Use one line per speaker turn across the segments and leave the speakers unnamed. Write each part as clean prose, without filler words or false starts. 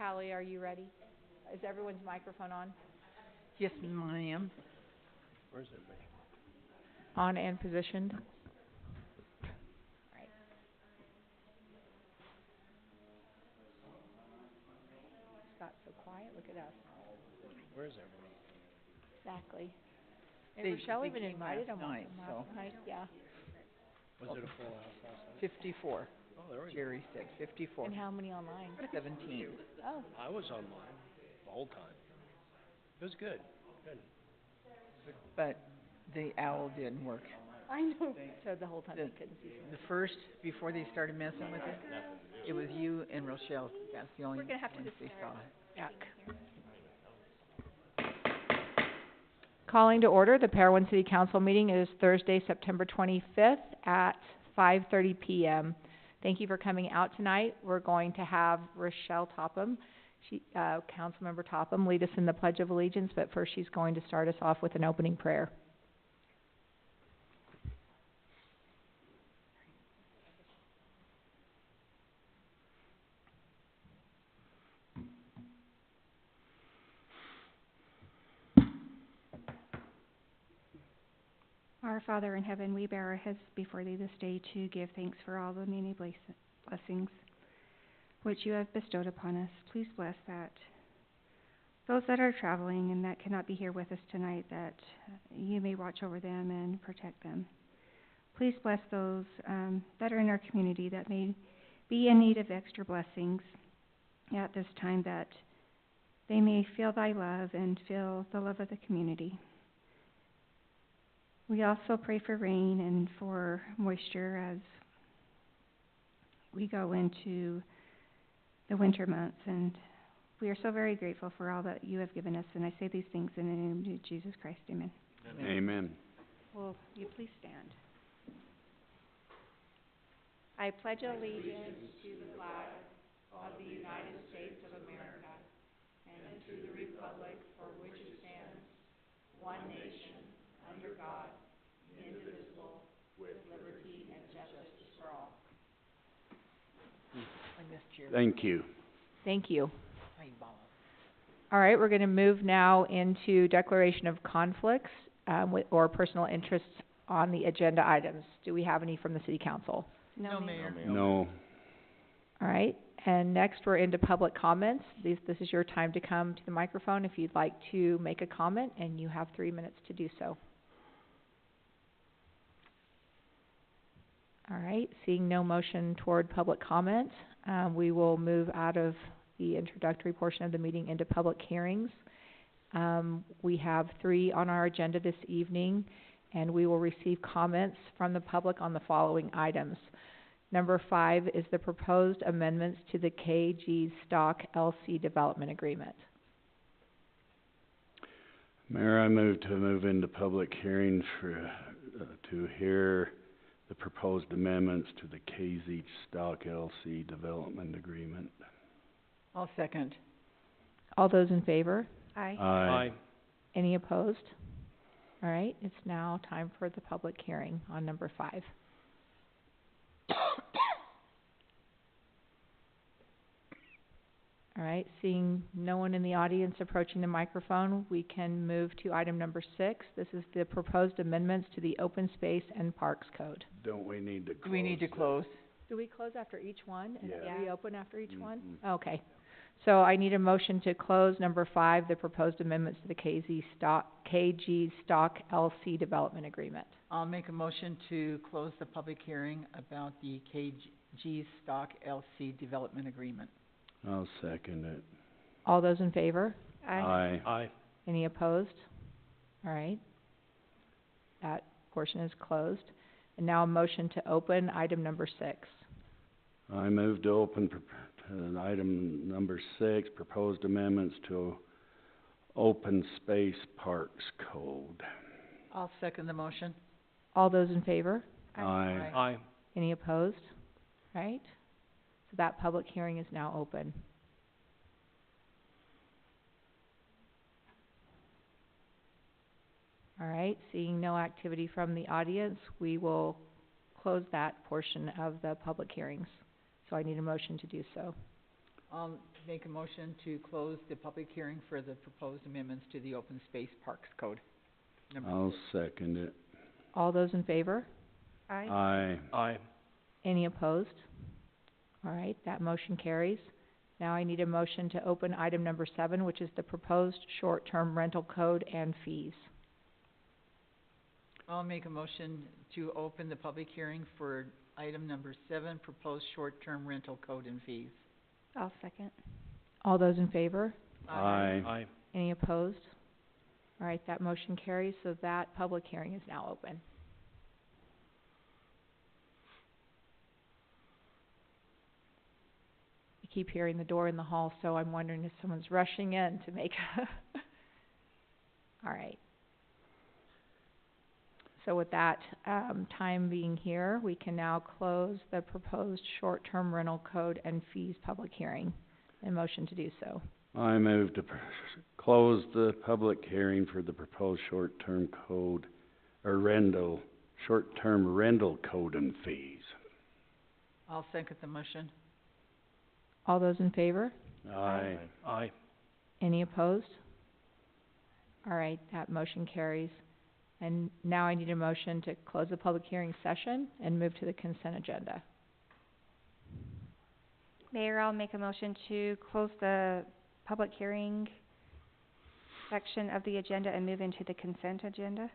Callie, are you ready? Is everyone's microphone on?
Yes, ma'am.
Where's everybody?
On and positioned? Right. Got so quiet, look at us.
Where's everybody?
Exactly. And Rochelle even
came
invited them
last night,
last night, yeah.
Was it a full house last night?
54.
Oh, there we go.
Jerry said 54.
And how many online?
17.
Oh,
I was online the whole time. It was good. Good.
But the owl didn't work.
I know. So the whole time they couldn't see
The first, before they started messing with it was you and Rochelle. That's the only
We're gonna have to
ones
just
they saw.
Yuck. Calling to order the Parowan City Council meeting. It is Thursday, September 25th at 5:30 p.m. Thank you for coming out tonight. We're going to have Rochelle Topham, Councilmember Topham, lead us in the Pledge of Allegiance, but first she's going to start us off with an opening prayer.
Our Father in heaven, we bow our heads before thee this day to give thanks for all the many blessings which you have bestowed upon us. Please bless that those that are traveling and that cannot be here with us tonight, that you may watch over them and protect them. Please bless those that are in our community that may be in need of extra blessings at this time, that they may feel thy love and feel the love of the community. We also pray for rain and for moisture as we go into the winter months, and we are so very grateful for all that you have given us, and I say these things in the name of Jesus Christ. Amen.
Amen.
Will you please stand? I pledge allegiance to the flag of the United States of America and to the republic for which it stands, one nation, under God, indivisible, with liberty and justice for all.
I missed Jerry.
Thank you.
Thank you.
Hi, Bob.
All right, we're going to move now into declaration of conflicts or personal interests on the agenda items. Do we have any from the City Council?
No, Mayor.
No.
All right, and next we're into public comments. This is your time to come to the microphone if you'd like to make a comment, and you have 3 minutes to do so. All right, seeing no motion toward public comment, we will move out of the introductory portion of the meeting into public hearings. We have 3 on our agenda this evening, and we will receive comments from the public on the following items. Number 5 is the proposed amendments to the KG Stock LC Development Agreement.
Mayor, I move into public hearing for, to hear the proposed amendments to the KZ Stock LC Development Agreement.
I'll second.
All those in favor?
Aye.
Aye.
Any opposed? All right, it's now time for the public hearing on number 5. All right, seeing no one in the audience approaching the microphone, we can move to item number 6. This is the proposed amendments to the Open Space and Parks Code.
Don't we need to close?
Do we need to close?
Do we close after each one and
Yeah.
reopen after each one?
Mhm.
Okay. So I need a motion to close number 5, the proposed amendments to the KG Stock LC Development Agreement.
I'll make a motion to close the public hearing about the KG Stock LC Development Agreement.
I'll second it.
All those in favor?
Aye. Aye.
Any opposed? All right. That portion is closed. And now a motion to open item number 6.
I move to open item number 6, proposed amendments to Open Space Parks Code.
I'll second the motion.
All those in favor?
Aye.
Aye.
Any opposed? Right? So that public hearing is now open. All right, seeing no activity from the audience, we will close that portion of the public hearings. So I need a motion to do so.
I'll make a motion to close the public hearing for the proposed amendments to the Open Space Parks Code.
I'll second it.
All those in favor?
Aye.
Aye.
Any opposed? All right, that motion carries. Now I need a motion to open item number 7, which is the proposed short-term rental code and fees.
I'll make a motion to open the public hearing for item number 7, proposed short-term rental code and fees.
I'll second.
All those in favor?
Aye.
Aye.
Any opposed? All right, that motion carries, so that public hearing is now open. I keep hearing the door in the hall, so I'm wondering if someone's rushing in to make All right. So with that, time being here, we can now close the proposed short-term rental code and fees public hearing. A motion to do so.
I move to close the public hearing for the proposed short-term code, or short-term rental code and fees.
I'll second the motion.
All those in favor?
Aye.
Aye.
Any opposed? All right, that motion carries. And now I need a motion to close the public hearing session and move to the consent agenda.
Mayor, I'll make a motion to close the public hearing section of the agenda and move into the consent agenda.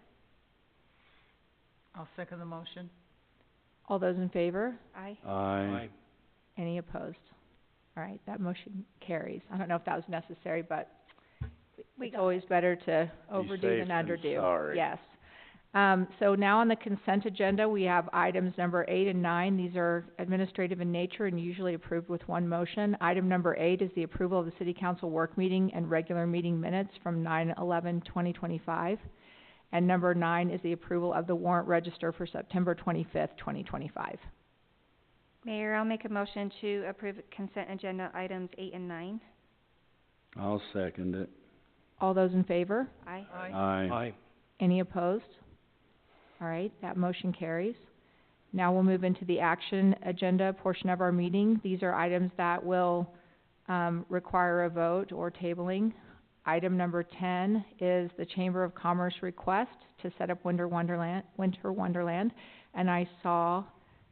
I'll second the motion.
All those in favor?
Aye.
Aye.
Any opposed? All right, that motion carries. I don't know if that was necessary, but
We
it's
got
always better to overdo
safe
than
than
underdo.
sorry.
Yes. So now on the consent agenda, we have items number 8 and 9. These are administrative in nature and usually approved with one motion. Item number 8 is the approval of the City Council work meeting and regular meeting minutes from 9/11/2025. And number 9 is the approval of the warrant register for September 25th, 2025.
Mayor, I'll make a motion to approve consent agenda items 8 and 9.
I'll second it.
All those in favor?
Aye.
Aye.
Aye.
Any opposed? All right, that motion carries. Now we'll move into the action agenda portion of our meeting. These are items that will require a vote or tabling. Item number 10 is the Chamber of Commerce request to set up Winter Wonderland. And I saw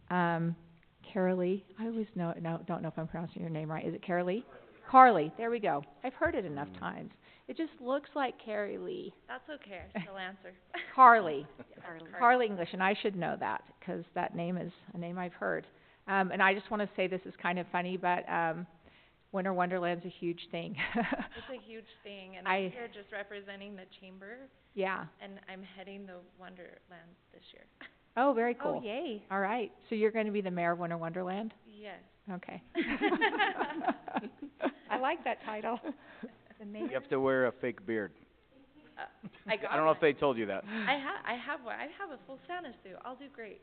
Carolee, I always don't know if I'm pronouncing your name right. Is it Carolee? Carly, there we go. I've heard it enough times. It just looks like Carrie Lee.
That's okay, I still answer.
Carly.
Carly.
Carly English, and I should know that, 'cause that name is a name I've heard. And I just wanna say this is kind of funny, but, Winter Wonderland's a huge thing.
It's a huge thing, and
I-
I'm here just representing the chamber,
Yeah.
and I'm heading the Wonderland this year.
Oh, very
Oh,
cool.
yay.
All right. So you're gonna be the mayor of Winter Wonderland?
Yes.
Okay.
I like that title. The mayor.
You have to wear a fake beard.
I got
I don't know if
one.
they told you that.
I have one. I have a full Santa suit. I'll do great.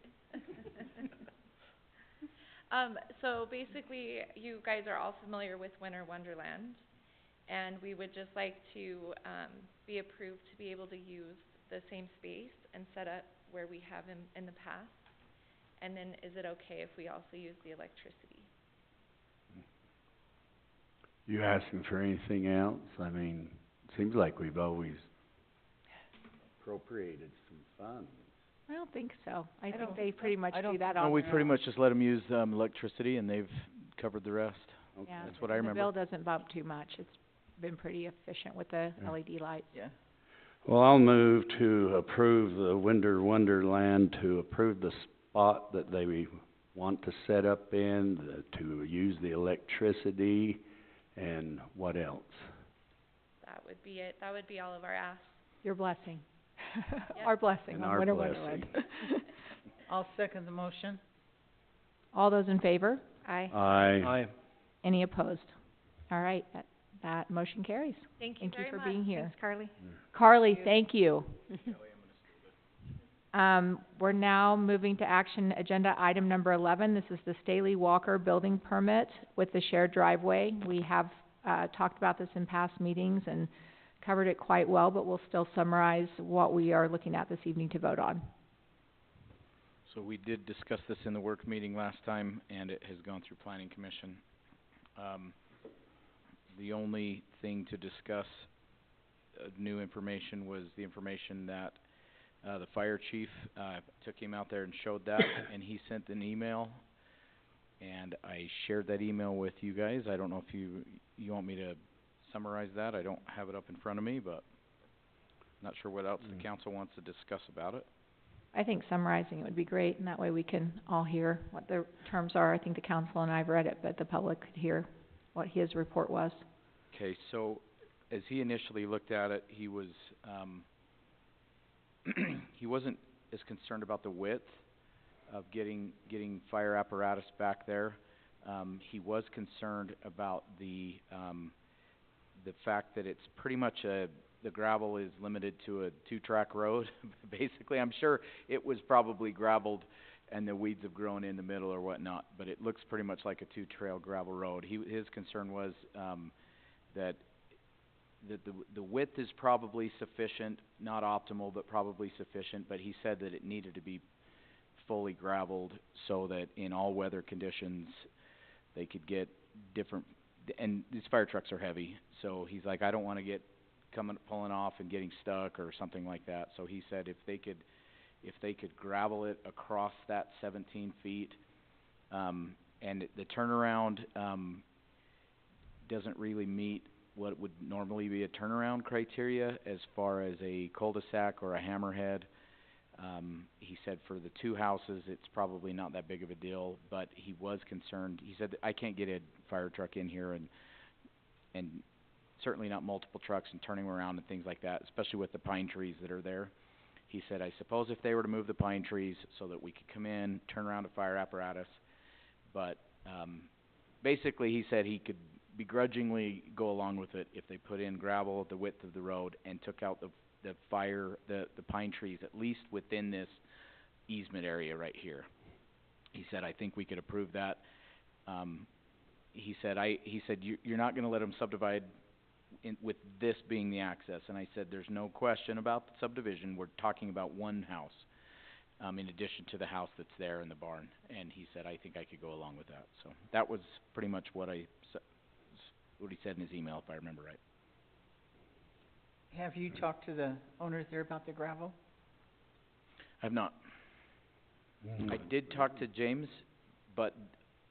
So basically, you guys are all familiar with Winter Wonderland, and we would just like to, be approved to be able to use the same space and set up where we have in the past. And then is it okay if we also use the electricity?
You asking for anything else? I mean, it seems like we've always appropriated some funds.
I don't think so. I think
don't-
they pretty much
I don't
do that
No,
on
we
their
pretty
own.
much just let them use, electricity and they've covered the rest.
Okay.
Yeah,
That's what I
and
remember.
the bill doesn't bump too much. It's been pretty efficient with the
Yeah.
LED lights.
Yeah.
Well, I'll move to approve the Winter Wonderland, to approve the spot that they want to set up in, to use the electricity, and what else?
That would be it. That would be all of our asks.
Your blessing.
Yep.
Our blessing
And
on
our
Winter
blessing.
Wonderland.
I'll second the motion.
All those in favor?
Aye.
Aye.
Aye.
Any opposed? All right, that motion carries.
Thank you
Thank you
very
for
much.
being here.
Thanks, Carly.
Carly, thank you. We're now moving to action agenda item number 11. This is the Staley Walker building permit with the shared driveway. We have, talked about this in past meetings and covered it quite well, but we'll still summarize what we are looking at this evening to vote on.
So we did discuss this in the work meeting last time, and it has gone through planning commission. The only thing to discuss, new information was the information that, the fire chief, took him out there and showed that, and he sent an email, and I shared that email with you guys. I don't know if you want me to summarize that. I don't have it up in front of me, but not sure what else the council wants to discuss about it.
I think summarizing it would be great, and that way we can all hear what the terms are. I think the council and I have read it, but the public could hear what his report was.
Okay, so as he initially looked at it, he was, he wasn't as concerned about the width of getting fire apparatus back there. He was concerned about the fact that it's pretty much the gravel is limited to a 2-track road. Basically, I'm sure it was probably gravelled and the weeds have grown in the middle or whatnot, but it looks pretty much like a 2-trail gravel road. His concern was, that the width is probably sufficient, not optimal, but probably sufficient, but he said that it needed to be fully gravelled so that in all weather conditions they could get different, and these fire trucks are heavy, so he's like, I don't want to get pulling off and getting stuck or something like that. So he said if they could gravel it across that 17 feet, and the turnaround doesn't really meet what would normally be a turnaround criteria as far as a cul-de-sac or a hammerhead. He said for the 2 houses it's probably not that big of a deal, but he was concerned. He said, I can't get a fire truck in here and certainly not multiple trucks and turning around and things like that, especially with the pine trees that are there. He said, I suppose if they were to move the pine trees so that we could come in, turn around a fire apparatus, but basically he said he could begrudgingly go along with it if they put in gravel at the width of the road and took out the pine trees at least within this easement area right here. He said, I think we could approve that. He said, you're not going to let them subdivide with this being the access. And I said, there's no question about the subdivision. We're talking about one house, in addition to the house that's there in the barn. And he said, I think I could go along with that. So that was pretty much what he said in his email, if I remember right.
Have you talked to the owners there about the gravel?
I've not. I did talk to James, but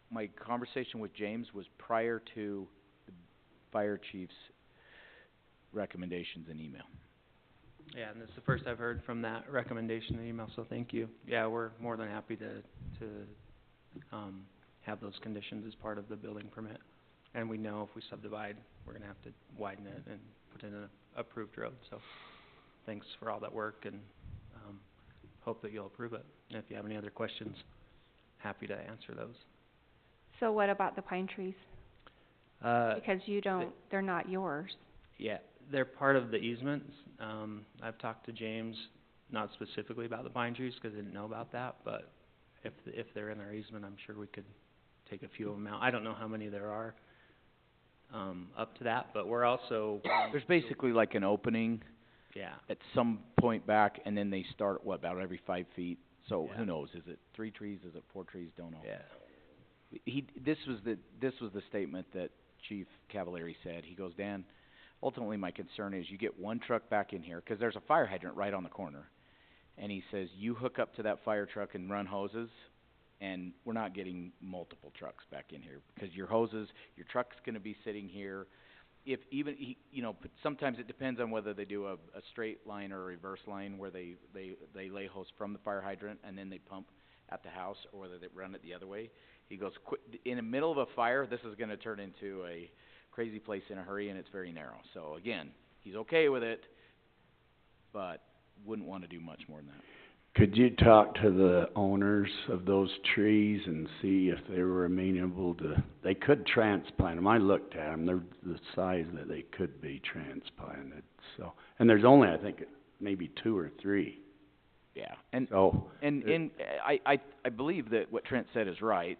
my conversation with James was prior to the fire chief's recommendations in email.
Yeah, and this is the first I've heard from that recommendation in email, so thank you. Yeah, we're more than happy to have those conditions as part of the building permit. And we know if we subdivide, we're gonna have to widen it and put in an approved road, so thanks for all that work, and hope that you'll approve it. And if you have any other questions, happy to answer those.
So what about the pine trees? Because they're not yours.
Yeah, they're part of the easements. I've talked to James, not specifically about the pine trees, because I didn't know about that, but if they're in our easement, I'm sure we could take a few of them out. I don't know how many there are up to that, but we're also...
There's basically like an opening at some point back, and then they start, about every 5 feet? So who knows? Is it 3 trees? Is it 4 trees? Don't know.
Yeah.
This was the statement that Chief Cavalieri said. He goes, Dan, ultimately my concern is you get one truck back in here, because there's a fire hydrant right on the corner. And he says, you hook up to that fire truck and run hoses, and we're not getting multiple trucks back in here, because your truck's going to be sitting here. If even, sometimes it depends on whether they do a straight line or a reverse line, where they lay hose from the fire hydrant and then they pump at the house, or whether they run it the other way. He goes, in the middle of a fire, this is going to turn into a crazy place in a hurry, and it's very narrow. So again, he's okay with it, but wouldn't want to do much more than that.
Could you talk to the owners of those trees and see if they were amenable to, they could transplant them. I looked at them, they're the size that they could be transplanted, so, and there's only, I think, maybe 2 or 3.
Yeah, and
so,
I believe that what Trent said is right.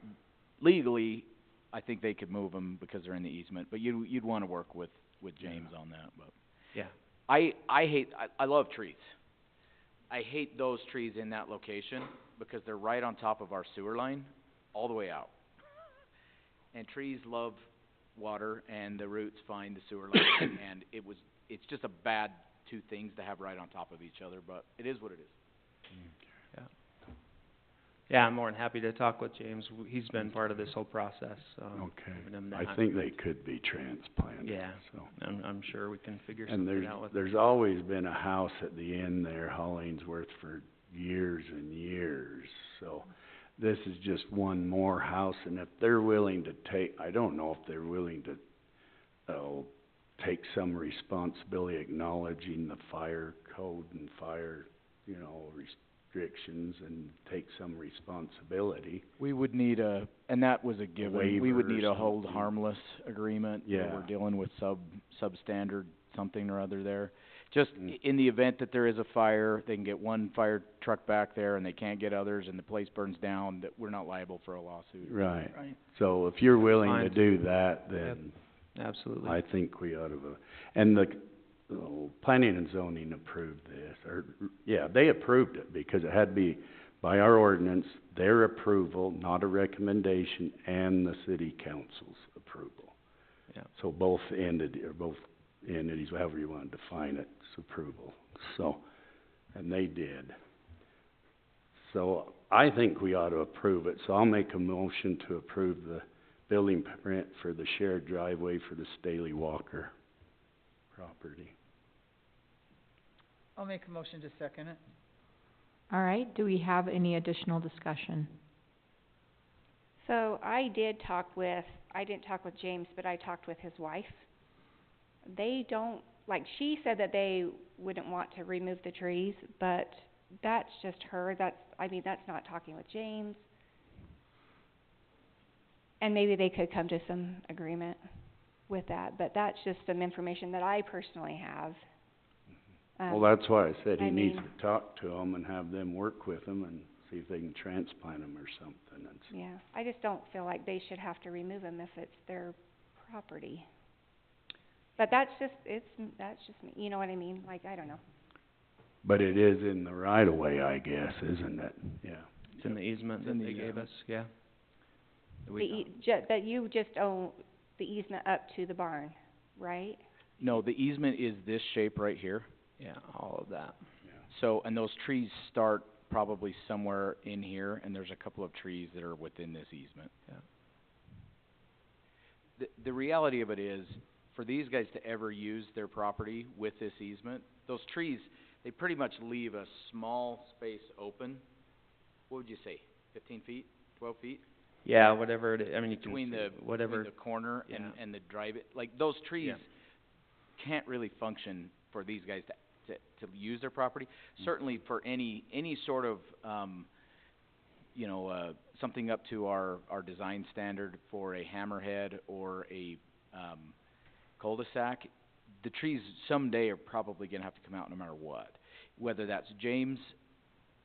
Legally, I think they could move them because they're in the easement, but you'd want to work with James on that. But
yeah,
I love trees. I hate those trees in that location because they're right on top of our sewer line, all the way out. And trees love water and the roots find the sewer line, and it's just a bad two things to have right on top of each other, but it is what it is.
Yeah, I'm more than happy to talk with James. He's been part of this whole process, so.
Okay.
giving him
I
that.
think they could be transplanted,
Yeah.
so.
I'm sure we can figure
And
something out with
there's always been a house at the end there, Hollingsworth, for years and years, so this is just one more house, and if they're willing to I don't know if they're willing to, take some responsibility acknowledging the fire code and fire, restrictions and take some responsibility.
We would need and that was a given, we would
waiver or
need a hold
something.
harmless agreement. Where
Yeah.
we're dealing with substandard something or other there. Just
Mm.
in the event that there is a fire, they can get one fire truck back there and they can't get others and the place burns down, that we're not liable for a lawsuit.
Right.
Right.
So if you're willing to
Fine.
do that, then
Absolutely.
I think we ought to, and the, planning and zoning approved this, they approved it because it had to be by our ordinance, their approval, not a recommendation, and the city council's approval.
Yeah.
So both entities, however you want to define it, it's approval. So, and they did. So I think we ought to approve it, so I'll make a motion to approve the building permit for the shared driveway for the Staley Walker property.
I'll make a motion to second it.
All right, do we have any additional discussion?
So I didn't talk with James, but I talked with his wife. They don't, she said that they wouldn't want to remove the trees, but that's just her, that's not talking with James. And maybe they could come to some agreement with that, but that's just some information that I personally have.
Well, that's why I said he
I
needs
mean-
to talk to them and have them work with them and see if they can transplant them or something.
Yeah, I just don't feel like they should have to remove them if it's their property. But that's just me, you know what I mean? I don't know.
But it is in the right of way, I guess, isn't it? Yeah.
It's in the easement
It's in
that they
the,
gave us, yeah.
That you just own the easement up to the barn, right?
No, the easement is this shape right here.
Yeah, all of that.
So, and those trees start probably somewhere in here, and there's a couple of trees that are within this easement.
Yeah.
The reality of it is, for these guys to ever use their property with this easement, those trees, they pretty much leave a small space open. What would you say, 15 feet, 12 feet?
Yeah, whatever it is, you can
Between
say
the,
whatever.
between the corner
Yeah.
and the drive, those trees
Yeah.
can't really function for these guys to use their property. Certainly for any sort of, something up to our design standard for a hammerhead or a, cul-de-sac, the trees someday are probably gonna have to come out no matter what. Whether that's James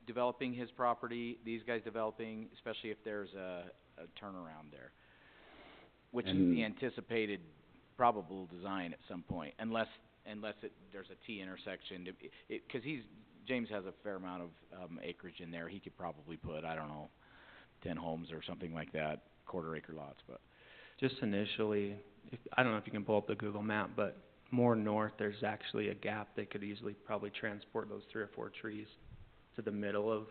developing his property, these guys developing, especially if there's a turnaround there, which is the anticipated probable design at some point, unless there's a T intersection, cause James has a fair amount of, acreage in there, he could probably put, 10 homes or something like that, quarter-acre lots, but.
Just initially, I don't know if you can pull up the Google map, but more north, there's actually a gap. They could easily probably transport those 3 or 4 trees to the middle of,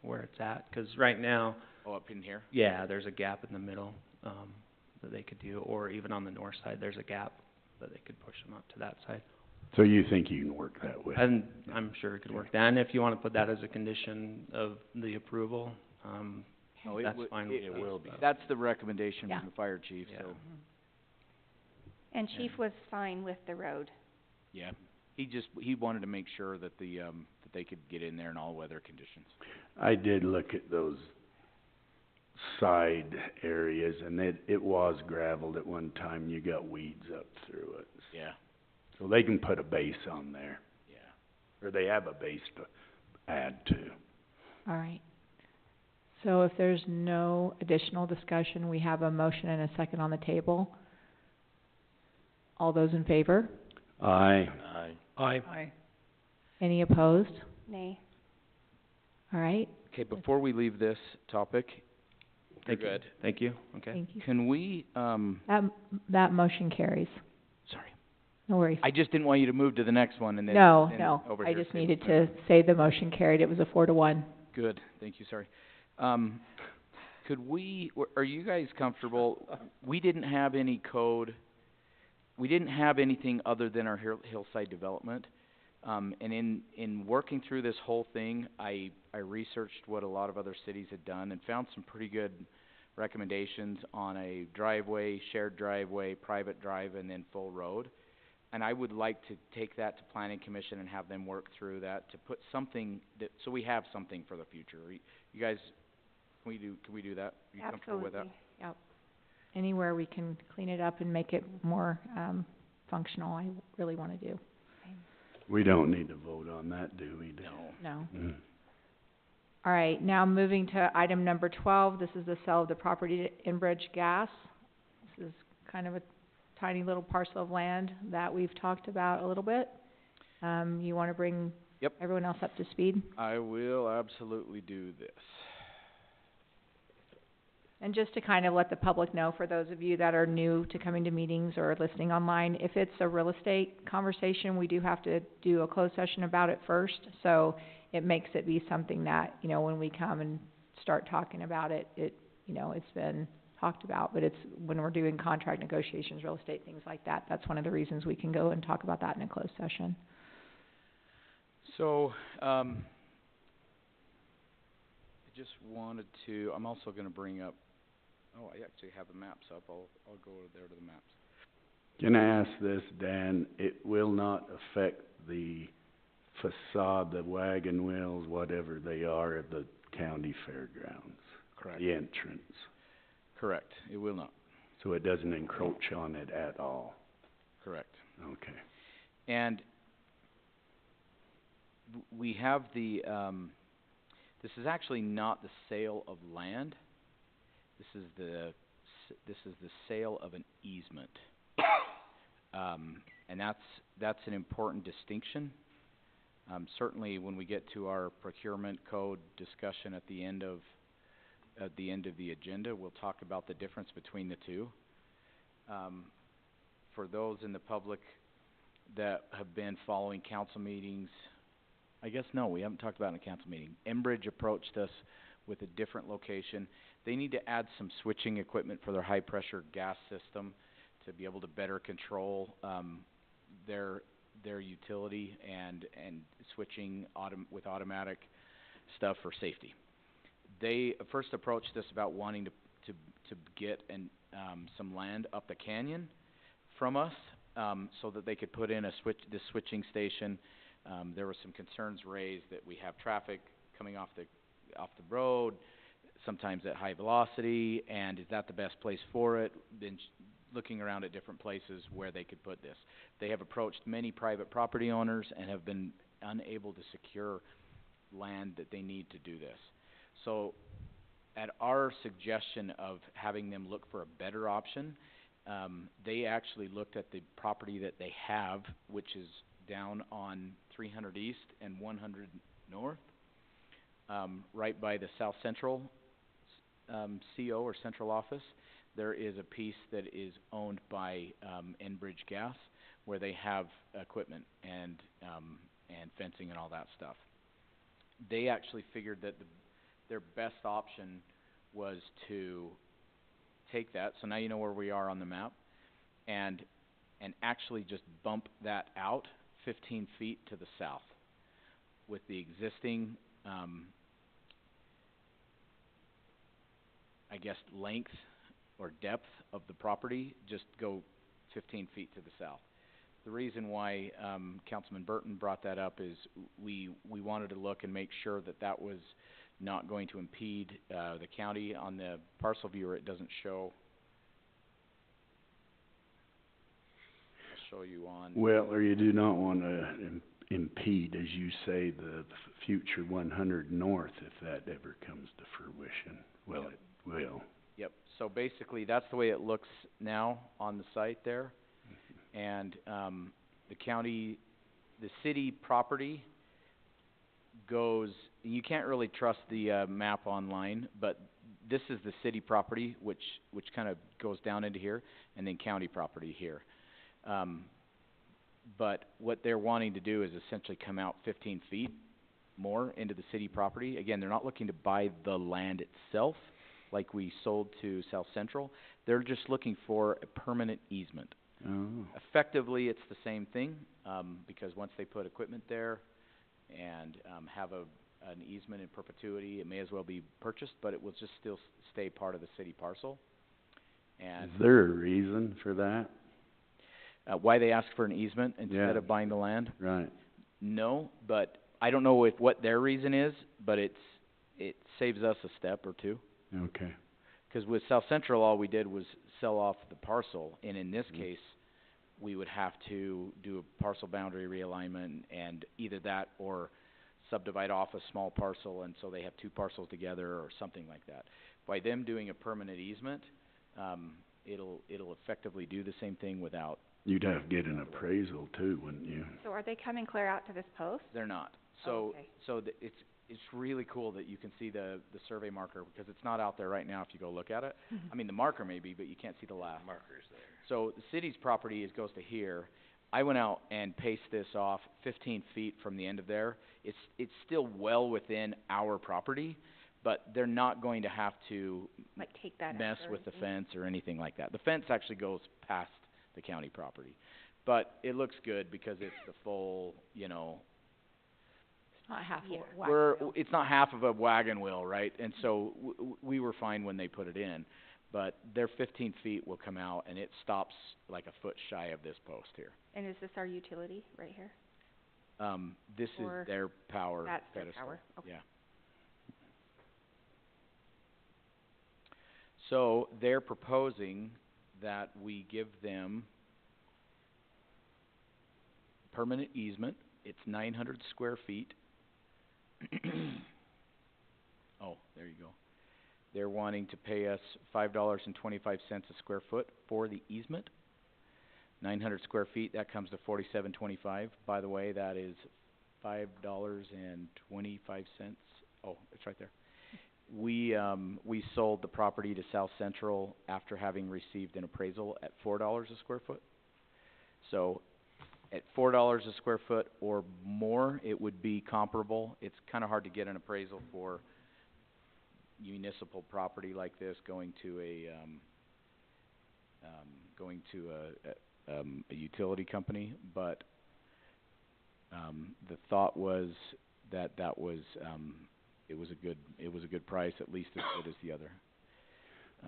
where it's at, 'cause right now.
Oh, up in here?
Yeah, there's a gap in the middle, that they could do, or even on the north side, there's a gap that they could push them up to that side.
So you think you can work that way?
And I'm sure it could work that, and if you wanna put that as a condition of the approval,
Oh, it
that's
would-
fine with
it
me.
will be. That's the recommendation
Yeah.
from the fire chief,
Yeah.
so,
And Chief was fine with the road.
yeah. He wanted to make sure that that they could get in there in all weather conditions.
I did look at those side areas, and it was gravelled at one time, you got weeds up through it.
Yeah,
So they can put a base on there,
yeah.
or they have a base to add to.
All right. So if there's no additional discussion, we have a motion and a second on the table. All those in favor?
Aye.
Aye.
Any opposed?
Nay.
All right,
Okay, before we leave this topic,
Thank you.
good.
Thank you, okay.
Thank you.
Can we,
That motion carries.
sorry,
No worries.
I just didn't want you to move to the next one and then,
No,
then
no,
over
I
here
just
too.
needed
Okay.
to say the motion carried. It was a 4-1.
Good, thank you, sorry. Could we, are you guys comfortable, we didn't have any code, we didn't have anything other than our hillside development. And in working through this whole thing, I researched what a lot of other cities had done and found some pretty good recommendations on a driveway, shared driveway, private drive, and then full road. And I would like to take that to planning commission and have them work through that to put something that, so we have something for the future. You guys, can we do that? Are you comfortable with that?
Yep. Anywhere we can clean it up and make it more, functional, I really wanna do.
We don't need to vote on that, do we?
No.
Mm.
All right, now moving to item number 12, this is the sale of the property to Enbridge Gas. This is kind of a tiny little parcel of land that we've talked about a little bit. You wanna bring
Yep.
everyone else up to speed?
I will absolutely do this.
And just to kind of let the public know, for those of you that are new to coming to meetings or listening online, if it's a real estate conversation, we do have to do a closed session about it first. So it makes it be something that, you know, when we come and start talking about it, you know, it's been talked about. But it's, when we're doing contract negotiations, real estate, things like that, that's one of the reasons we can go and talk about that in a closed session.
So, I just wanted to, I'm also gonna bring up, oh, I actually have the maps up, I'll go over there to the maps.
Can I ask this, Dan? It will not affect the facade, the wagon wheels, whatever they are, at the county fairgrounds?
Correct.
The entrance?
Correct, it will not,
So it doesn't encroach on it at all?
correct.
Okay.
And we have the, this is actually not the sale of land, this is the sale of an easement. And that's an important distinction. Certainly when we get to our procurement code discussion at the end of the agenda, we'll talk about the difference between the two. For those in the public that have been following council meetings, I guess no, we haven't talked about it in a council meeting. Enbridge approached us with a different location. They need to add some switching equipment for their high pressure gas system to be able to better control their utility and switching with automatic stuff for safety. They first approached us about wanting to get some land up the canyon from us, so that they could put in this switching station. There were some concerns raised that we have traffic coming off the road, sometimes at high velocity, and is that the best place for it? Then looking around at different places where they could put this. They have approached many private property owners and have been unable to secure land that they need to do this. So, at our suggestion of having them look for a better option, they actually looked at the property that they have, which is down on 300 East and 100 North, right by the South Central CO or central office. There is a piece that is owned by Enbridge Gas, where they have equipment and fencing and all that stuff. They actually figured that their best option was to take that, so now you know where we are on the map, and actually just bump that out 15 feet to the south with the existing, I guess, length or depth of the property, just go 15 feet to the south. The reason why Councilman Burton brought that up is we wanted to look and make sure that that was not going to impede the county. On the parcel viewer, it doesn't show. I'll show you on.
Well, or you do not want to impede, as you say, the future 100 North, if that ever comes to fruition. Well,
Yep.
It will.
Yep, so basically that's the way it looks now on the site there. And the county, the city property goes, you can't really trust the map online, but this is the city property, which kind of goes down into here, and then county property here. But what they're wanting to do is essentially come out 15 feet more into the city property. Again, they're not looking to buy the land itself like we sold to South Central. They're just looking for a permanent easement.
Oh,
Effectively, it's the same thing, because once they put equipment there and have an easement in perpetuity, it may as well be purchased, but it will just still stay part of the city parcel. And
is there a reason for that?
why they ask for an easement instead
Yeah.
of buying the land?
Right.
No, but I don't know what their reason is, but it saves us a step or two.
Okay.
'Cause with South Central, all we did was sell off the parcel, and in this
Mhm.
case, we would have to do a parcel boundary realignment, and either that or subdivide off a small parcel, and so they have two parcels together, or something like that. By them doing a permanent easement, it'll effectively do the same thing without.
You'd have to get an appraisal too, wouldn't you?
So are they coming clear out to this post?
They're not.
Oh,
So,
okay.
it's really cool that you can see the survey marker, because it's not out there right now if you go look at it. I mean, the marker may be, but you can't see the last.
Markers there.
So the city's property goes to here. I went out and paced this off 15 feet from the end of there. It's still well within our property, but they're not going to have to
Like take that out
mess
or
with the
anything?
fence or anything like that. The fence actually goes past the county property. But it looks good because it's the full,
It's not half
Yeah.
it's not half of a wagon wheel, right? And so we were fine when they put it in, but their 15 feet will come out, and it stops like a foot shy of this post here.
And is this our utility right here?
This
Or
is their power
That's their
pedestal.
power, okay.
Yeah. So they're proposing that we give them permanent easement. It's 900 square feet. Oh, there you go. They're wanting to pay us $5.25 a square foot for the easement. 900 square feet, that comes to $47.25. By the way, that is $5.25. Oh, it's right there. We sold the property to South Central after having received an appraisal at $4 a square foot. So at $4 a square foot or more, it would be comparable. It's kind of hard to get an appraisal for municipal property like this going to a utility company, but the thought was that was it was a good price, at least as good as the other.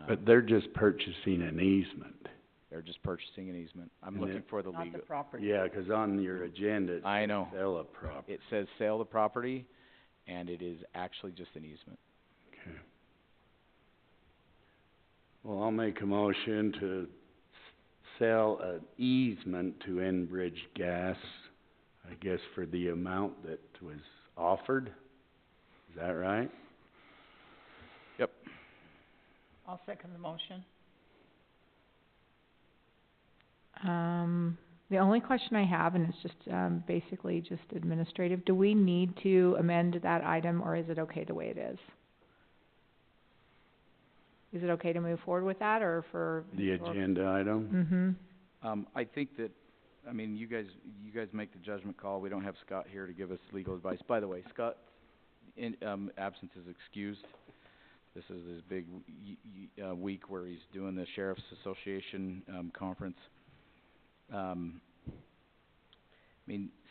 But they're just purchasing an easement.
They're just purchasing an easement. I'm
And
looking
it-
for the
Not the
legal.
property.
Yeah, 'cause on your agenda, it
I
says
know.
sell a property.
It says sale the property, and it is actually just an easement.
Okay. Well, I'll make a motion to sell an easement to Enbridge Gas, I guess for the amount that was offered. Is that right?
Yep.
I'll second the motion.
The only question I have, and it's just, basically just administrative, do we need to amend that item, or is it okay the way it is? Is it okay to move forward with that, or for?
The agenda item?
I think that, you guys make the judgment call. We don't have Scott here to give us legal advice. By the way, Scott, absence is excused. This is his big week where he's doing the Sheriff's Association, conference.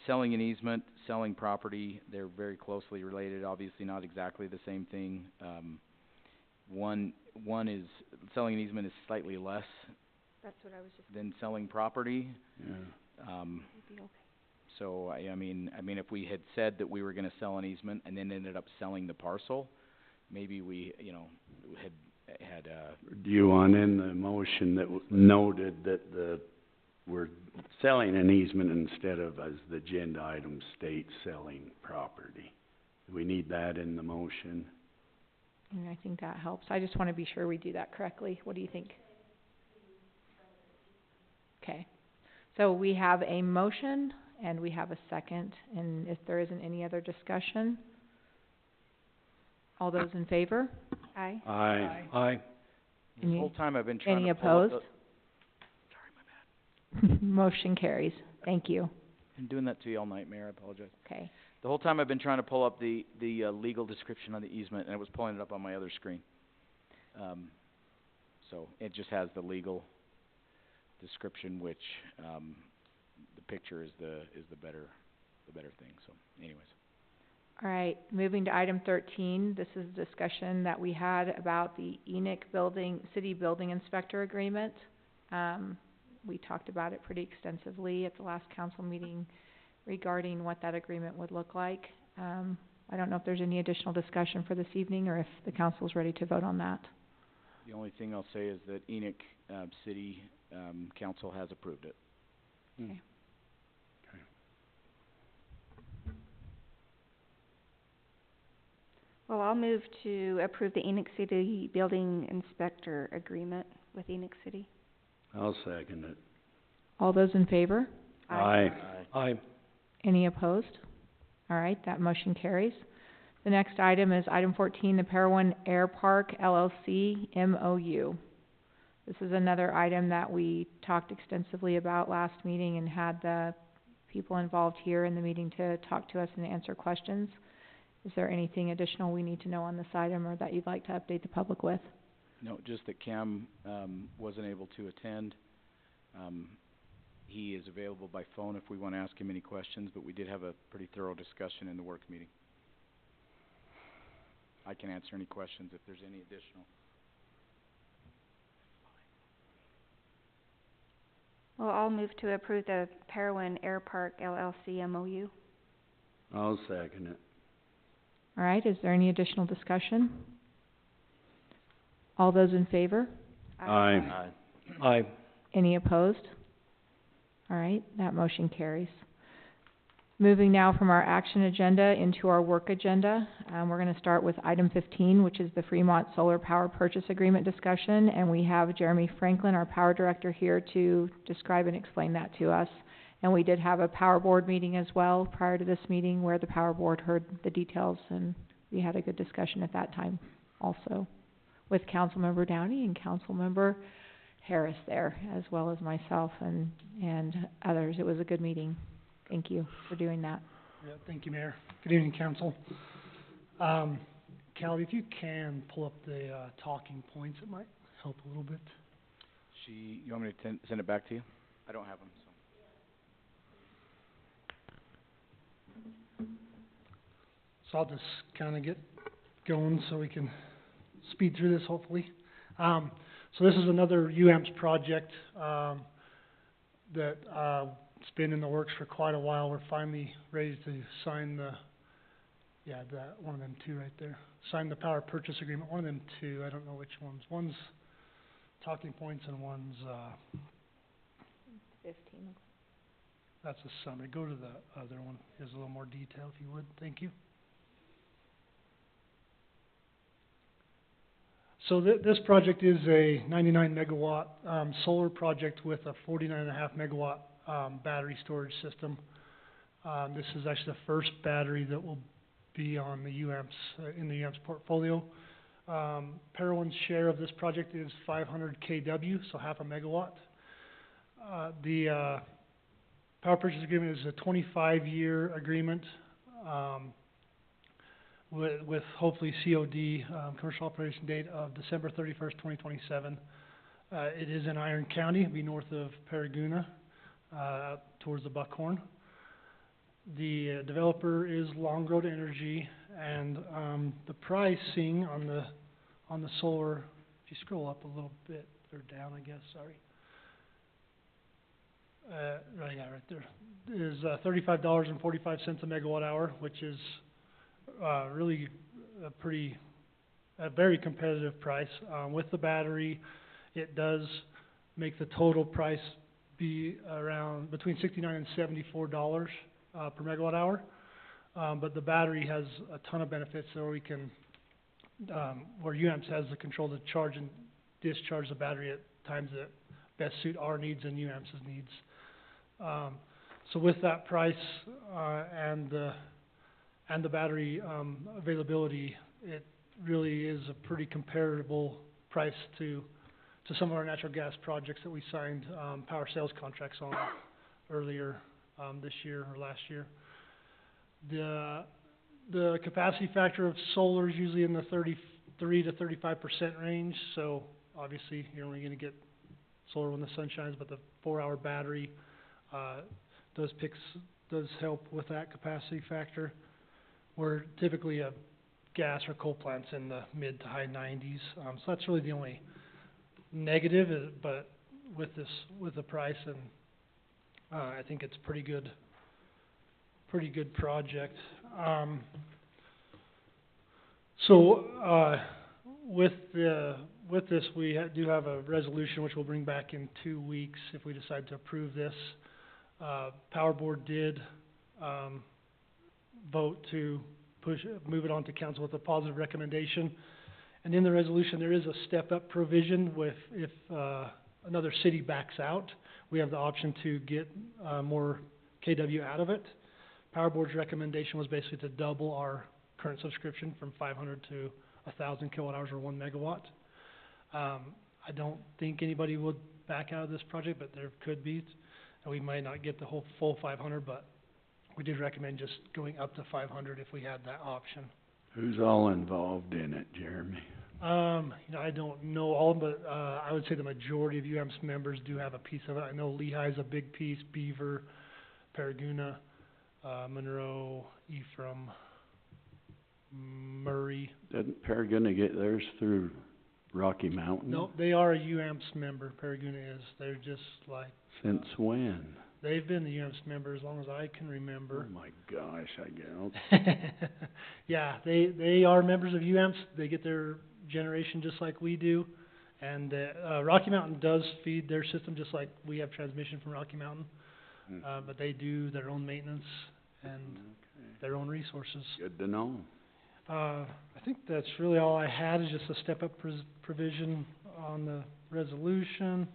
Selling an easement, selling property, they're very closely related, obviously not exactly the same thing. One is, selling an easement is slightly less
That's what I was just,
than selling property.
Yeah.
would be okay.
So, if we had said that we were gonna sell an easement and then ended up selling the parcel, maybe we, had
Do you want in the motion that noted that we're selling an easement instead of, as the agenda item states, selling property? Do we need that in the motion?
And I think that helps. I just wanna be sure we do that correctly. What do you think? Okay. So we have a motion and we have a second, and if there isn't any other discussion, all those in favor?
Aye.
Aye.
Aye.
This
Any-
whole time I've been trying
Any
to pull up
opposed?
the,
Motion carries. Thank you.
been doing that to you all night, Mayor, I apologize.
Okay.
The whole time I've been trying to pull up the legal description on the easement, and it was pulling it up on my other screen. So it just has the legal description, which, the picture is the better thing, so anyways.
All right, moving to item 13, this is a discussion that we had about the Enoch City Building Inspector Agreement. We talked about it pretty extensively at the last council meeting regarding what that agreement would look like. I don't know if there's any additional discussion for this evening, or if the council's ready to vote on that.
The only thing I'll say is that Enoch, City, Council has approved it.
Okay.
Well, I'll move to approve the Enoch City Building Inspector Agreement with Enoch City.
I'll second it.
All those in favor?
Aye.
Aye.
Any opposed? All right, that motion carries. The next item is item 14, the Parowan Air Park LLC MOU. This is another item that we talked extensively about last meeting and had the people involved here in the meeting to talk to us and answer questions. Is there anything additional we need to know on this item, or that you'd like to update the public with?
No, just that Cam, wasn't able to attend. He is available by phone if we wanna ask him any questions, but we did have a pretty thorough discussion in the work meeting. I can answer any questions if there's any additional.
Well, I'll move to approve the Parowan Air Park LLC MOU.
I'll second it.
All right, is there any additional discussion? All those in favor?
Aye.
Aye.
Any opposed? All right, that motion carries. Moving now from our action agenda into our work agenda, we're gonna start with item 15, which is the Fremont Solar Power Purchase Agreement discussion, and we have Jeremy Franklin, our Power Director, here to describe and explain that to us. And we did have a Power Board meeting as well prior to this meeting, where the Power Board heard the details, and we had a good discussion at that time also, with Councilmember Downey and Councilmember Harris there, as well as myself and others. It was a good meeting. Thank you for doing that.
Yeah, thank you, Mayor. Good evening, Council. Callie, if you can pull up the talking points, it might help a little bit.
You want me to send it back to you? I don't have them, so.
So I'll just kinda get going so we can speed through this, hopefully. So this is another UAMPS project, that, it's been in the works for quite a while. We're finally ready to sign one of them two right there. Sign the power purchase agreement, one of them two, I don't know which ones. One's talking points and one's,
15.
that's a summary. Go to the other one, there's a little more detail if you would, thank you. So this project is a 99 megawatt, solar project with a 49.5 megawatt battery storage system. This is actually the first battery that will be on the UAMPS, in the UAMPS portfolio. Parowan's share of this project is 500 kW, so half a megawatt. The power purchase agreement is a 25-year agreement, with hopefully COD, commercial operation date of December 31st, 2027. It is in Iron County, it'll be north of Paraguna, towards the Buckhorn. The developer is Long Road Energy, and the pricing on the solar, if you scroll up a little bit, or down, I guess, sorry. Right there, is $35.45 a megawatt hour, which is really a very competitive price. With the battery, it does make the total price be around between $69 and $74 per megawatt hour. But the battery has a ton of benefits, so we can, where UAMPS has the control to charge and discharge the battery at times that best suit our needs and UAMPS's needs. So with that price and the battery availability, really is a pretty comparable price to some of our natural gas projects that we signed, power sales contracts on earlier, this year or last year. The capacity factor of solar is usually in the 33 to 35% range, so obviously you're only gonna get solar when the sun shines, but the 4-hour battery, does help with that capacity factor. Where typically a gas or coal plant's in the mid to high 90s, so that's really the only negative, but with the price, and I think it's pretty good project. With this, we do have a resolution which we'll bring back in 2 weeks if we decide to approve this. Power Board did vote to move it on to council with a positive recommendation. And in the resolution, there is a step-up provision if another city backs out, we have the option to get more KW out of it. Power Board's recommendation was basically to double our current subscription from 500 to 1,000 kilowatt hours or 1 megawatt. I don't think anybody would back out of this project, but there could be. And we might not get the full 500, but we did recommend just going up to 500 if we had that option.
Who's all involved in it, Jeremy?
I don't know all, but I would say the majority of UAMPS members do have a piece of it. I know Lehigh's a big piece, Beaver, Paraguna, Monroe, Ephraim, Murray.
Doesn't Paraguna get theirs through Rocky Mountain?
No, they are a UAMPS member, Paraguna is. They're just like...
Since when?
They've been the UAMPS member as long as I can remember.
Oh my gosh, I guess.
Yeah, they are members of UAMPS. They get their generation just like we do. And Rocky Mountain does feed their system just like we have transmission from Rocky Mountain. But they do their own maintenance and their own resources.
Good to know.
I think that's really all I had, is just a step-up provision on the resolution.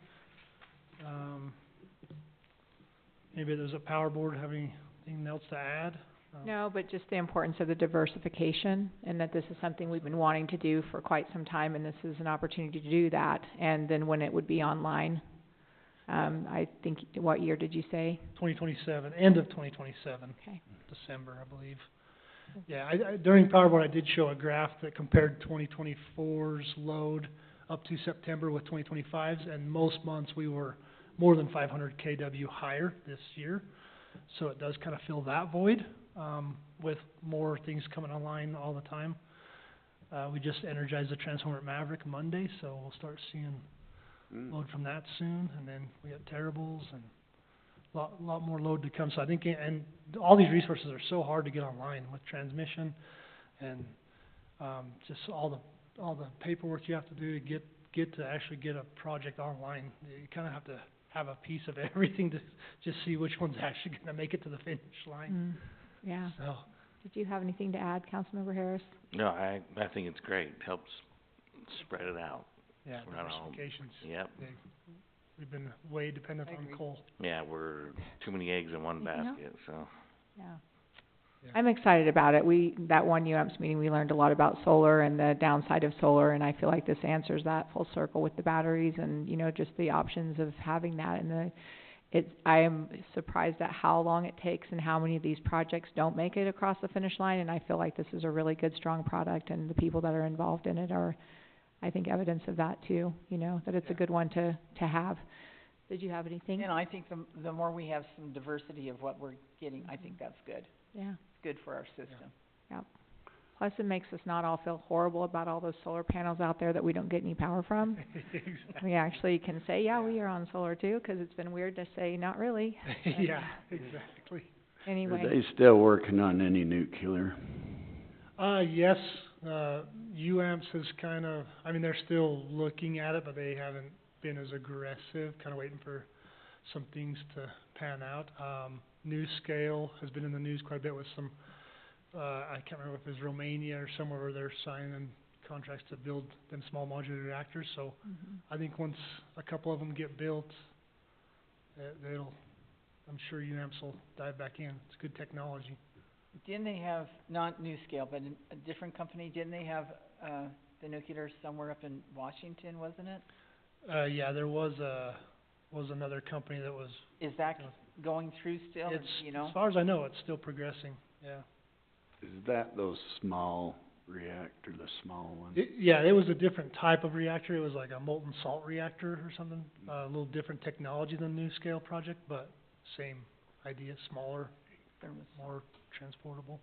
Maybe there's a Power Board have anything else to add?
No, but just the importance of the diversification, and that this is something we've been wanting to do for quite some time, and this is an opportunity to do that. And then when it would be online, I think, what year did you say?
2027, end of 2027.
Okay.
December, I believe. Yeah, I during Power Board, I did show a graph that compared 2024's load up to September with 2025's, and most months we were more than 500 kW higher this year. So it does kind of fill that void, with more things coming online all the time. We just energized the transformer at Maverick Monday, so we'll start seeing load from that soon, and then we got Terribles and a lot more load to come. So I think, and all these resources are so hard to get online with transmission and just all the paperwork you have to do to get to actually get a project online. You kind of have to have a piece of everything to just see which one's actually going to make it to the finish line.
Yeah.
So.
Did you have anything to add, Councilmember Harris?
No, I think it's great. It helps spread it out.
Yeah,
We're not all-
diversification's
Yep.
big. We've been way dependent on coal.
Yeah, we're too many eggs in one basket, so.
Yeah.
Yeah.
I'm excited about it. That one UAMPS meeting, we learned a lot about solar and the downside of solar, and I feel like this answers that full circle with the batteries and, just the options of having that. And I am surprised at how long it takes and how many of these projects don't make it across the finish line, and I feel like this is a really good, strong product, and the people that are involved in it are, I think, evidence of that too, that it's a good one to have. Did you have anything?
And I think the more we have some diversity of what we're getting, I think that's good.
Yeah.
Good for our system.
Plus, it makes us not all feel horrible about all those solar panels out there that we don't get any power from. We actually can say, yeah, we are on solar too, because it's been weird to say, not really.
Yeah, exactly.
Anyway.
Are they still working on any nuclear?
Yes, UAMPS has kind of, they're still looking at it, but they haven't been as aggressive, kind of waiting for some things to pan out. NewScale has been in the news quite a bit with some, I can't remember if it was Romania or somewhere where they're signing contracts to build them small modular reactors. So I think once a couple of them get built, I'm sure UAMPS will dive back in. It's good technology.
Didn't they have, not NuScale, but a different company, didn't they have, the nuclear somewhere up in Washington, wasn't it?
Yeah, there was another company that was,
Is that
Yeah.
going through still,
it's,
you know?
as far as I know, it's still progressing, yeah.
Is that those small reactor, the small ones?
Yeah, it was a different type of reactor. It was like a molten salt reactor or something. A little different technology than the NuScale project, but same idea, smaller, more transportable.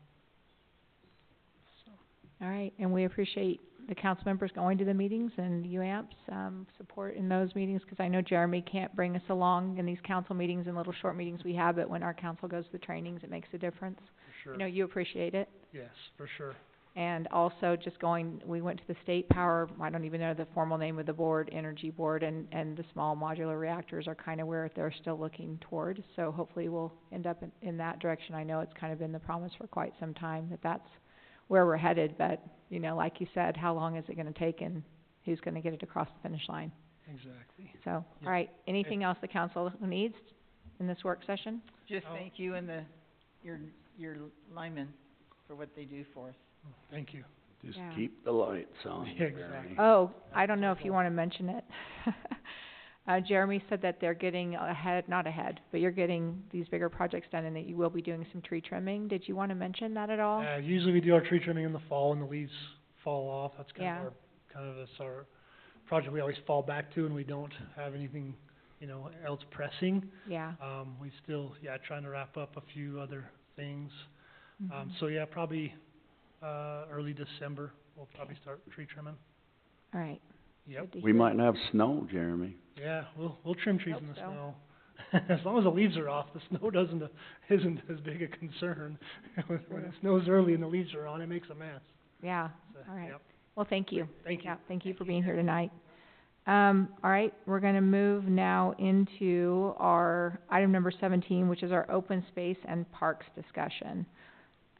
So,
All right, and we appreciate the council members going to the meetings and UAMP's, support in those meetings, 'cause I know Jeremy can't bring us along in these council meetings and little short meetings we have, but when our council goes to the trainings, it makes a difference.
for sure.
I know you appreciate it.
Yes, for sure.
And also just we went to the state power, I don't even know the formal name of the board, energy board, and the small modular reactors are kinda where they're still looking toward. So hopefully we'll end up in that direction. I know it's kind of been the promise for quite some time that that's where we're headed, but, you know, like you said, how long is it gonna take and who's gonna get it across the finish line?
Exactly.
So,
Yeah.
all right, anything else the council needs in this work session?
Just
Oh.
thank you and your linemen for what they do for us.
Thank you.
Just
Yeah.
keep the lights on,
Yeah,
Jeremy.
exactly.
Oh, I don't know if you wanna mention it. Jeremy said that they're getting not ahead, but you're getting these bigger projects done and that you will be doing some tree trimming. Did you wanna mention that at all?
Usually we do our tree trimming in the fall and the leaves fall off. That's
Yeah.
that's our project we always fall back to when we don't have anything, else pressing.
Yeah.
We still, trying to wrap up a few other things.
Mhm.
So yeah, probably, early December, we'll probably start tree trimming.
All right.
Yep.
Good to
We
hear.
might have snow, Jeremy.
Yeah, we'll trim trees
Hope
in the
so.
snow. As long as the leaves are off, the snow isn't as big a concern. When it snows early and the leaves are on, it makes a mess.
Yeah,
So,
all right.
yep.
Well, thank you.
Thank you.
Yeah, thank you for being here tonight. All right, we're gonna move now into our item number 17, which is our open space and parks discussion.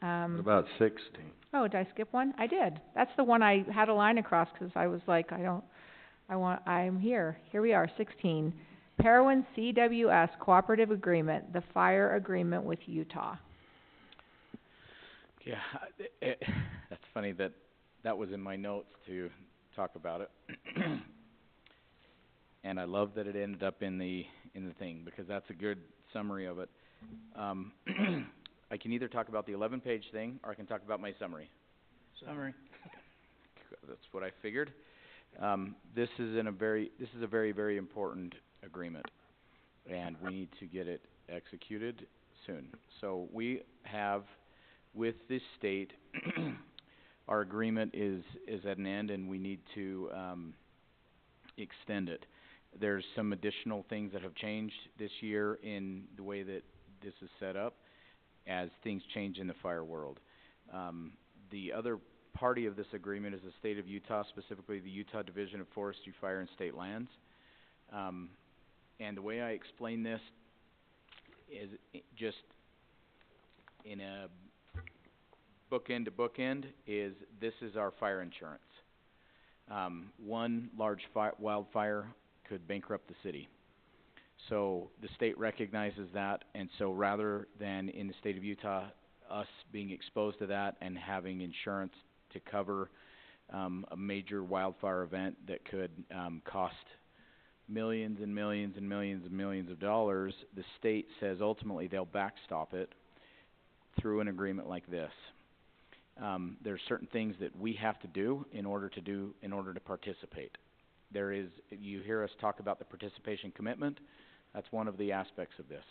What about 16?
Oh, did I skip one? I did. That's the one I had a line across, 'cause I was like, I'm here. Here we are, 16. Parowan CWS Cooperative Agreement, the fire agreement with Utah.
Yeah, that's funny that was in my notes to talk about it. And I love that it ended up in the thing, because that's a good summary of it. I can either talk about the 11-page thing, or I can talk about my summary.
Summary.
That's what I figured. This is a very, very important agreement, and we need to get it executed soon. So we have, with this state, our agreement is at an end, and we need to extend it. There's some additional things that have changed this year in the way that this is set up, as things change in the fire world. The other party of this agreement is the state of Utah, specifically the Utah Division of Forestry, Fire, and State Lands. And the way I explain this is just in a bookend to bookend is this is our fire insurance. One large wildfire could bankrupt the city. So the state recognizes that, and so rather than in the state of Utah, us being exposed to that and having insurance to cover a major wildfire event that could cost millions and millions and millions and millions of dollars, the state says ultimately they'll backstop it through an agreement like this. There's certain things that we have to do in order to participate. You hear us talk about the participation commitment. That's one of the aspects of this.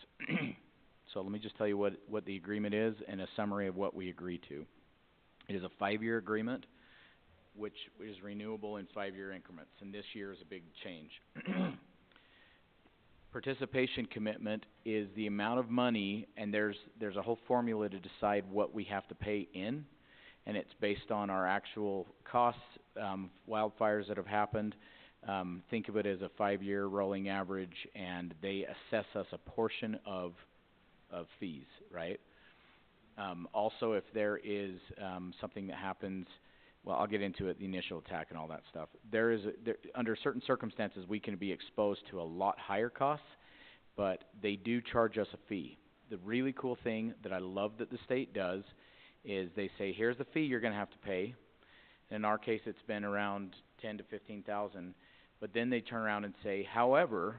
So let me just tell you what the agreement is and a summary of what we agree to. It is a 5-year agreement, which is renewable in 5-year increments, and this year is a big change. Participation commitment is the amount of money, and there's a whole formula to decide what we have to pay in, and it's based on our actual costs, wildfires that have happened. Think of it as a 5-year rolling average, and they assess us a portion of fees, right? Also, if there is something that happens, well, I'll get into it, the initial attack and all that stuff. Under certain circumstances, we can be exposed to a lot higher costs, but they do charge us a fee. the really cool thing that I love that the state does is they say, here's the fee you're gonna have to pay. In our case, it's been around 10 to 15,000, but then they turn around and say, however,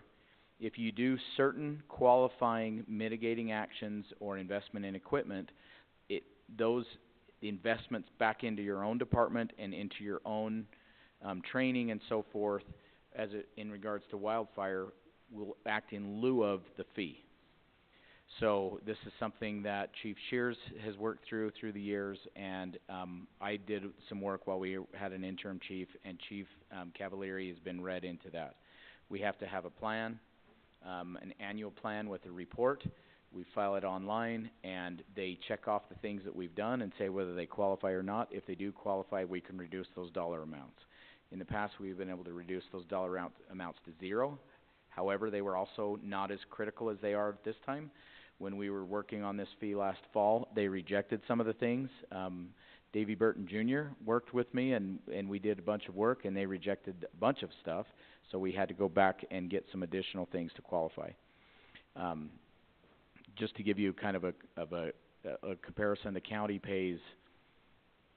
if you do certain qualifying mitigating actions or investment in equipment, those investments back into your own department and into your own training and so forth, in regards to wildfire, will act in lieu of the fee. So this is something that Chief Shears has worked through the years, and I did some work while we had an interim chief, and Chief Cavalieri has been read into that. We have to have a plan, an annual plan with a report. We file it online, and they check off the things that we've done and say whether they qualify or not. If they do qualify, we can reduce those dollar amounts. In the past, we've been able to reduce those dollar amounts to zero. However, they were also not as critical as they are at this time. When we were working on this fee last fall, they rejected some of the things. Davy Burton Jr. worked with me, and we did a bunch of work, and they rejected a bunch of stuff. So we had to go back and get some additional things to qualify. Just to give you kind of a comparison, the county pays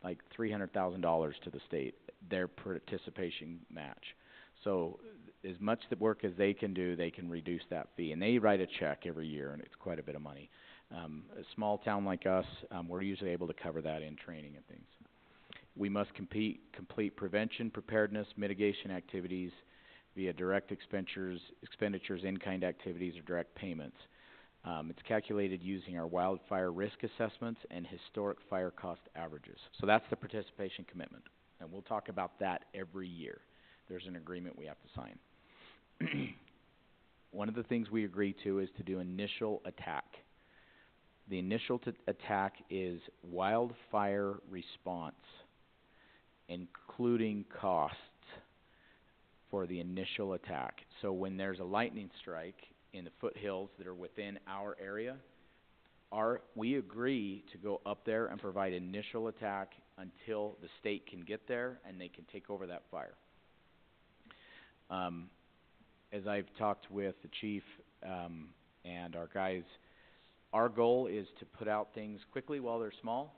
like $300,000 to the state, their participation match. So as much the work as they can do, they can reduce that fee. And they write a check every year, and it's quite a bit of money. A small town like us, we're usually able to cover that in training and things. We must complete prevention, preparedness, mitigation activities via direct expenditures, in-kind activities, or direct payments. It's calculated using our wildfire risk assessments and historic fire cost averages. So that's the participation commitment, and we'll talk about that every year. There's an agreement we have to sign. One of the things we agree to is to do initial attack. The initial attack is wildfire response, including costs for the initial attack. So when there's a lightning strike in the foothills that are within our area, we agree to go up there and provide initial attack until the state can get there and they can take over that fire. As I've talked with the chief and our guys, our goal is to put out things quickly while they're small.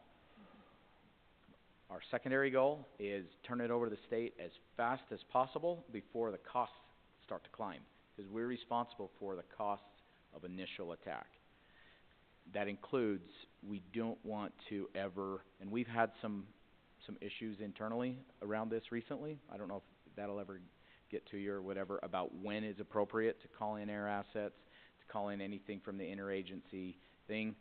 Our secondary goal is turn it over to the state as fast as possible before the costs start to climb, because we're responsible for the costs of initial attack. That includes, we don't want to ever, and we've had some issues internally around this recently. I don't know if that'll ever get to you or whatever, about when is appropriate to call in air assets, to call in anything from the interagency thing.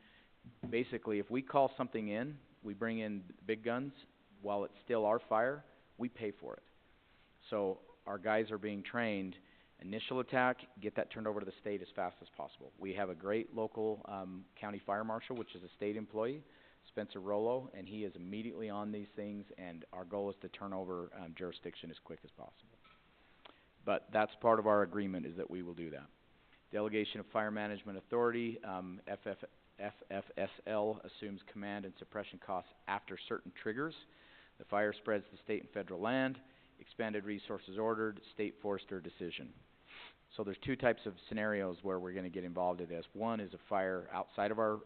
Basically, if we call something in, we bring in big guns, while it's still our fire, we pay for it. So our guys are being trained, initial attack, get that turned over to the state as fast as possible. We have a great local county fire marshal, which is a state employee, Spencer Rollo, and he is immediately on these things, and our goal is to turn over jurisdiction as quick as possible. But that's part of our agreement, is that we will do that. Delegation of Fire Management Authority, FFSL assumes command and suppression costs after certain triggers. The fire spreads to state and federal land, expanded resources ordered, state forester decision. So there's two types of scenarios where we're going to get involved in this. One is a fire outside of our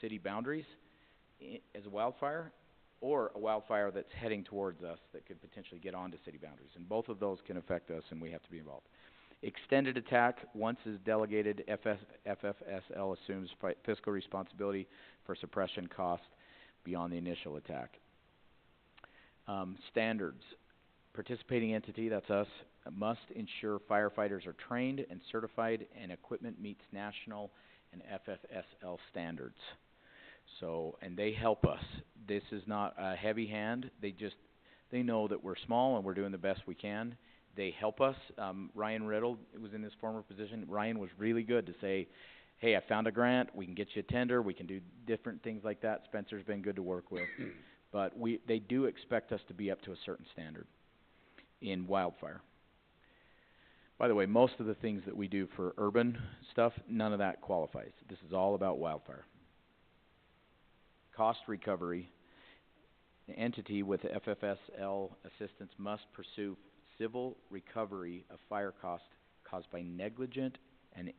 city boundaries as a wildfire, or a wildfire that's heading towards us that could potentially get onto city boundaries. And both of those can affect us, and we have to be involved. Extended attack, once is delegated, FFSL assumes fiscal responsibility for suppression costs beyond the initial attack. Standards. Participating entity, that's us, must ensure firefighters are trained and certified and equipment meets national and FFSL standards. So, and they help us. This is not a heavy hand. They know that we're small and we're doing the best we can. They help us. Ryan Riddle was in his former position. Ryan was really good to say, hey, I found a grant, we can get you a tender, we can do different things like that. Spencer's been good to work with. But they do expect us to be up to a certain standard in wildfire. By the way, most of the things that we do for urban stuff, none of that qualifies. This is all about wildfire. Cost recovery. The entity with FFSL assistance must pursue civil recovery of fire costs caused by negligent and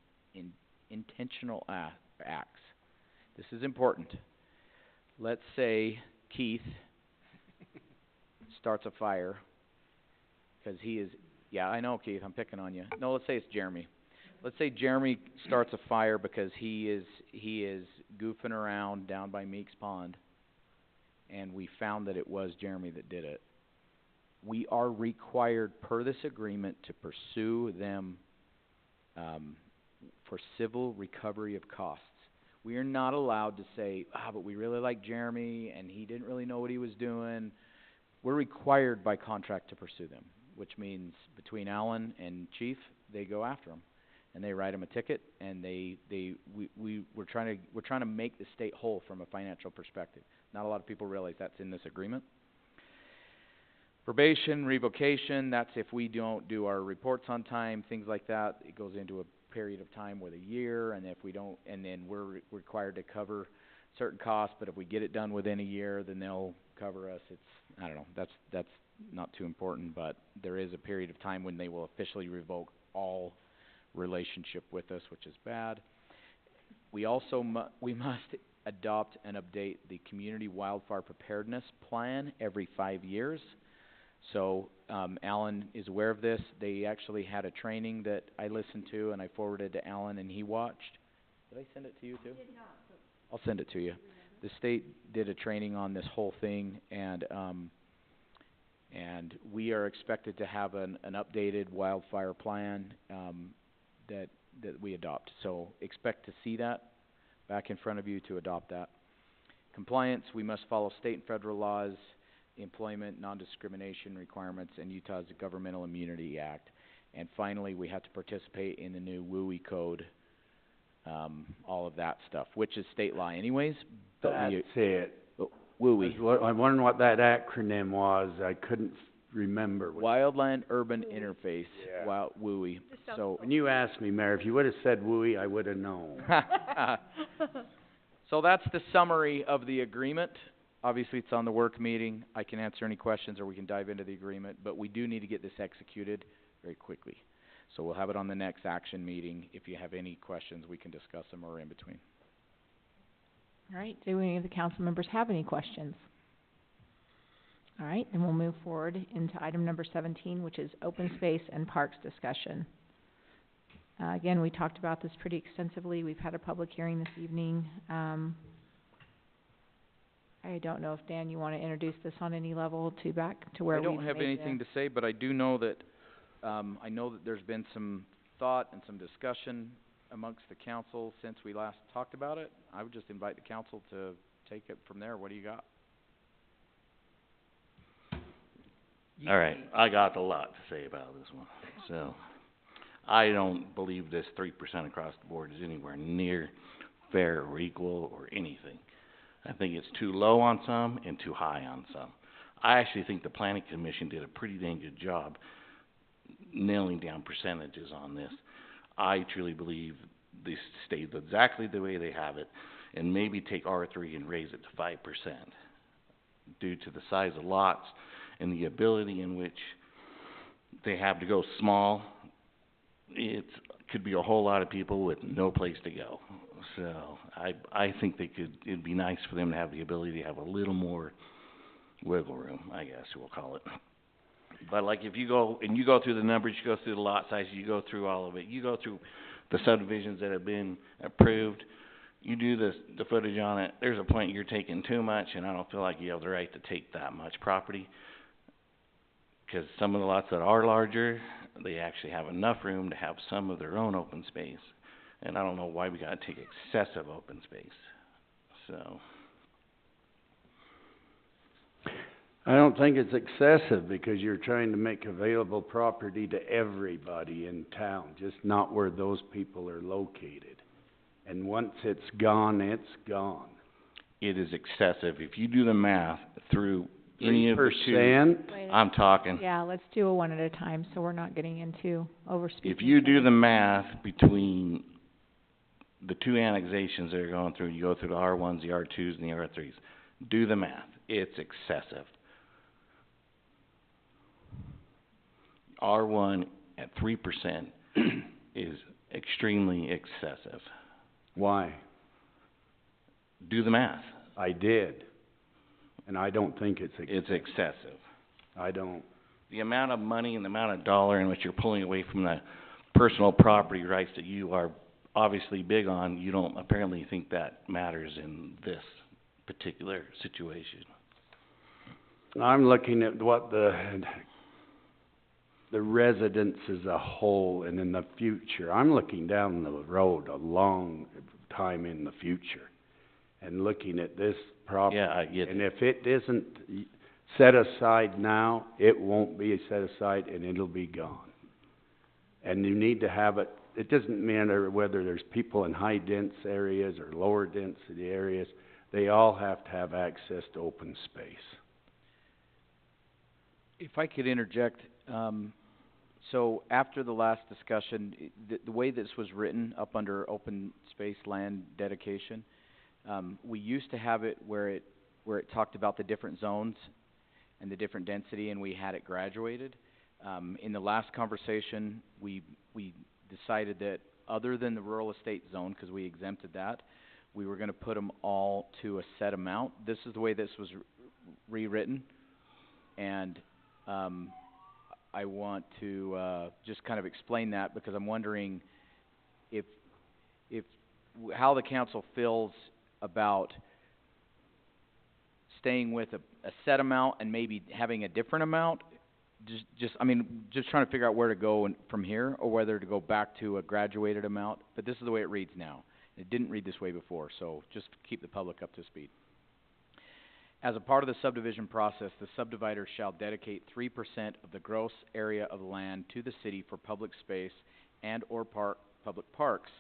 intentional acts. This is important. Let's say Keith starts a fire, 'cause he is, yeah, I know, Keith, I'm picking on you. No, let's say it's Jeremy. Let's say Jeremy starts a fire because he is goofing around down by Meeks Pond, and we found that it was Jeremy that did it. We are required per this agreement to pursue them for civil recovery of costs. We are not allowed to say, but we really like Jeremy and he didn't really know what he was doing. We're required by contract to pursue them, which means between Alan and Chief, they go after him and they write him a ticket, and we're trying to make the state whole from a financial perspective. Not a lot of people realize that's in this agreement. Probation, revocation, that's if we don't do our reports on time, things like that. It goes into a period of time with a year, and if we don't, and then we're required to cover certain costs, but if we get it done within a year, then they'll cover us. I don't know, that's not too important, but there is a period of time when they will officially revoke all relationship with us, which is bad. We also we must adopt and update the community wildfire preparedness plan every 5 years. So Alan is aware of this. They actually had a training that I listened to and I forwarded to Alan and he watched. Did I send it to you too? I did not. I'll send it to you. The state did a training on this whole thing, and we are expected to have an updated wildfire plan that we adopt. So expect to see that back in front of you to adopt that. Compliance, we must follow state and federal laws, employment, non-discrimination requirements, and Utah's Governmental Immunity Act. And finally, we have to participate in the new WUI code, all of that stuff, which is state law anyways. But
That's it.
WUI.
I'm wondering what that acronym was. I couldn't remember.
Wildland Urban Interface, WUI. So
When you asked me, Mayor, if you would have said WUI, I would have known.
So that's the summary of the agreement. Obviously, it's on the work meeting. I can answer any questions or we can dive into the agreement, but we do need to get this executed very quickly. So we'll have it on the next action meeting. If you have any questions, we can discuss them or in between.
All right, do any of the council members have any questions? All right, then we'll move forward into item number 17, which is open space and parks discussion. Again, we talked about this pretty extensively. We've had a public hearing this evening. I don't know if, Dan, you want to introduce this on any level to back to where we
I don't have anything to say, but I do know that, there's been some thought and some discussion amongst the council since we last talked about it. I would just invite the council to take it from there. What do you got?
All right, I got a lot to say about this one. So, I don't believe this 3% across the board is anywhere near fair or equal or anything. I think it's too low on some and too high on some. I actually think the Planning Commission did a pretty dang good job nailing down percentages on this. I truly believe they stayed exactly the way they have it, and maybe take R3 and raise it to 5% due to the size of lots and the ability in which they have to go small. It could be a whole lot of people with no place to go. So I think it'd be nice for them to have the ability to have a little more wiggle room, I guess we'll call it. But like if you go through the numbers, you go through the lot sizes, you go through all of it, you go through the subdivisions that have been approved, you do the footage on it, there's a point you're taking too much, and I don't feel like you have the right to take that much property. Because some of the lots that are larger, they actually have enough room to have some of their own open space. And I don't know why we gotta take excessive open space. So.
I don't think it's excessive because you're trying to make available property to everybody in town, just not where those people are located. And once it's gone, it's gone.
It is excessive. If you do the math through any of the
3%?
I'm talking.
Yeah, let's do a one at a time, so we're not getting into overspeaking.
If you do the math between the two annexations that are going through, you go through the R1s, the R2s, and the R3s, do the math. It's excessive. R1 at 3% is extremely excessive.
Why?
Do the math.
I did, and I don't think it's
It's excessive.
I don't.
The amount of money and the amount of dollar in which you're pulling away from the personal property rights that you are obviously big on, you don't apparently think that matters in this particular situation.
I'm looking at what the residents as a whole and in the future. I'm looking down the road a long time in the future and looking at this property.
Yeah, I get
And
it.
if it isn't set aside now, it won't be set aside and it'll be gone. And you need to have it. It doesn't matter whether there's people in high dense areas or lower density areas. They all have to have access to open space.
If I could interject, so after the last discussion, the way this was written up under open space land dedication, we used to have it where it talked about the different zones and the different density, and we had it graduated. In the last conversation, we decided that other than the rural estate zone, because we exempted that, we were gonna put them all to a set amount. This is the way this was rewritten, and I want to just kind of explain that, because I'm wondering if how the council feels about staying with a set amount and maybe having a different amount. Just trying to figure out where to go from here, or whether to go back to a graduated amount. But this is the way it reads now. It didn't read this way before, so just keep the public up to speed. As a part of the subdivision process, the subdivider shall dedicate 3% of the gross area of land to the city for public space and or public parks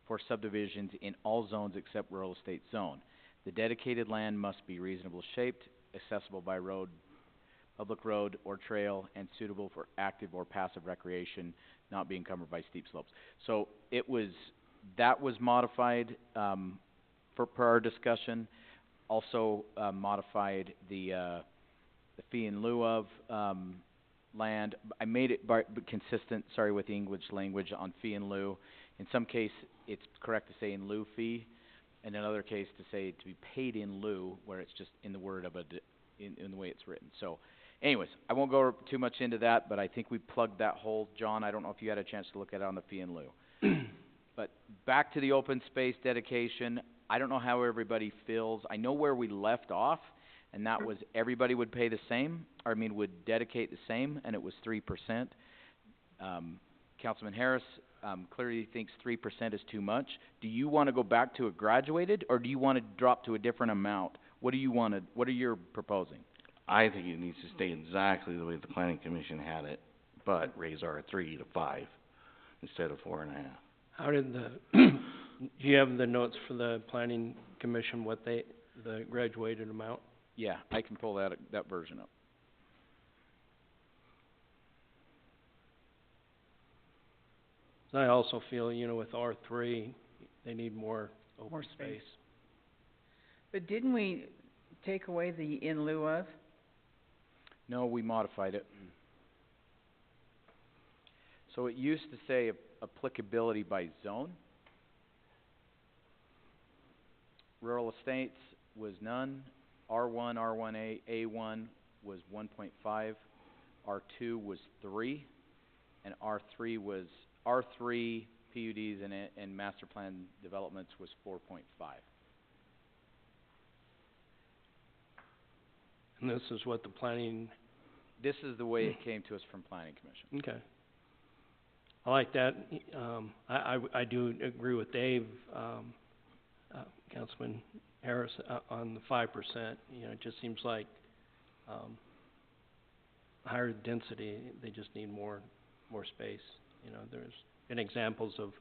for subdivisions in all zones except rural estate zone. The dedicated land must be reasonably shaped, accessible by road, public road or trail, and suitable for active or passive recreation, not being encumbered by steep slopes. So that was modified per our discussion. Also modified the fee in lieu of land. I made it consistent, with the English language on fee in lieu. In some case, it's correct to say in lieu fee, and in another case to say to be paid in lieu, where it's just in the word of in the way it's written. So, anyways, I won't go too much into that, but I think we plugged that hole. John, I don't know if you had a chance to look at it on the fee in lieu. But back to the open space dedication. I don't know how everybody feels. I know where we left off, and that was everybody would pay the same, would dedicate the same, and it was 3%. Councilman Harris clearly thinks 3% is too much. Do you want to go back to a graduated, or do you want to drop to a different amount? What are you proposing?
I think it needs to stay exactly the way the planning commission had it, but raise our 3 to 5 instead of 4.5.
How did do you have the notes for the planning commission, the graduated amount?
Yeah, I can pull that version up.
So I also feel, with R3, they need more open
More space.
space.
But didn't we take away the in lieu of?
No, we modified it. So it used to say applicability by zone. Rural estates was none. R1, R1A, A1 was 1.5. R2 was 3. And R3 PUDs and master plan developments was 4.5.
And this is what the planning...
This is the way it came to us from Planning Commission.
Okay. I like that. I do agree with Dave, Councilman Harris, on the 5%. It just seems like higher density, they just need more space. There's been examples of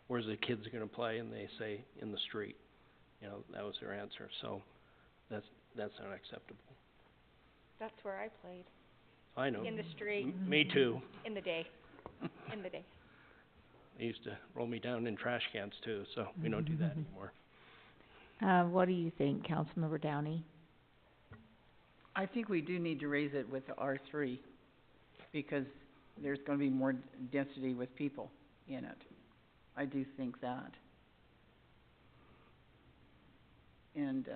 where's the kids going to play, and they say in the street. That was their answer. So that's unacceptable.
That's where I played,
I know.
in the street,
Me too.
in the day, in the day.
They used to roll me down in trash cans too, so we don't do that anymore.
What do you think, Councilmember Downey?
I think we do need to raise it with the R3, because there's gonna be more density with people in it.
I do think that. And,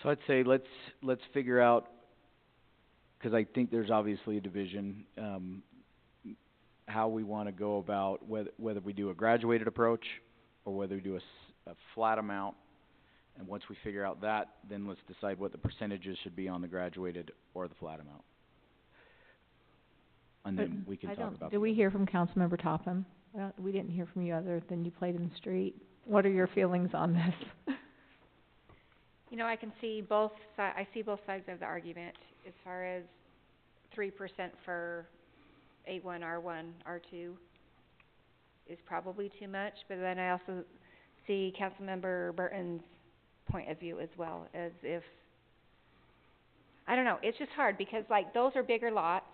So I'd say let's figure out, 'cause I think there's obviously a division, how we wanna go about whether we do a graduated approach or whether we do a flat amount. And once we figure out that, then let's decide what the percentages should be on the graduated or the flat amount. And then we can talk about.
Did we hear from Councilmember Topham? We didn't hear from you other than you played in the street. What are your feelings on this?
You know, I can see both I see both sides of the argument as far as 3% for A1, R1, R2 is probably too much, but then I also see Councilmember Burton's point of view as well, as if, I don't know, it's just hard because like those are bigger lots.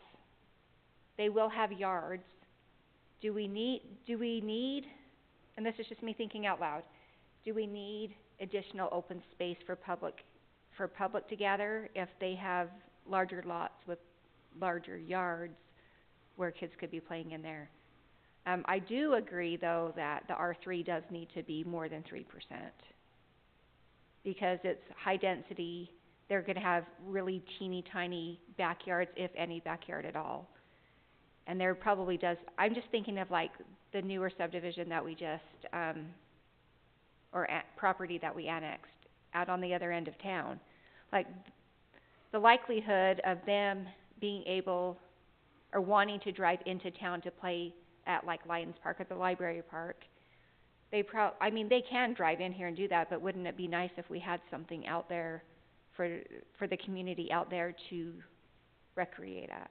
They will have yards. Do we need, and this is just me thinking out loud, do we need additional open space for public to gather if they have larger lots with larger yards where kids could be playing in there? I do agree though that the R3 does need to be more than 3% because it's high density. They're going to have really teeny tiny backyards, if any backyard at all. And there probably does, I'm just thinking of like the newer subdivision that we just, property that we annexed out on the other end of town. Like, the likelihood of them being able or wanting to drive into town to play at like Lions Park or the Library Park, they can drive in here and do that, but wouldn't it be nice if we had something out there for the community out there to recreate at,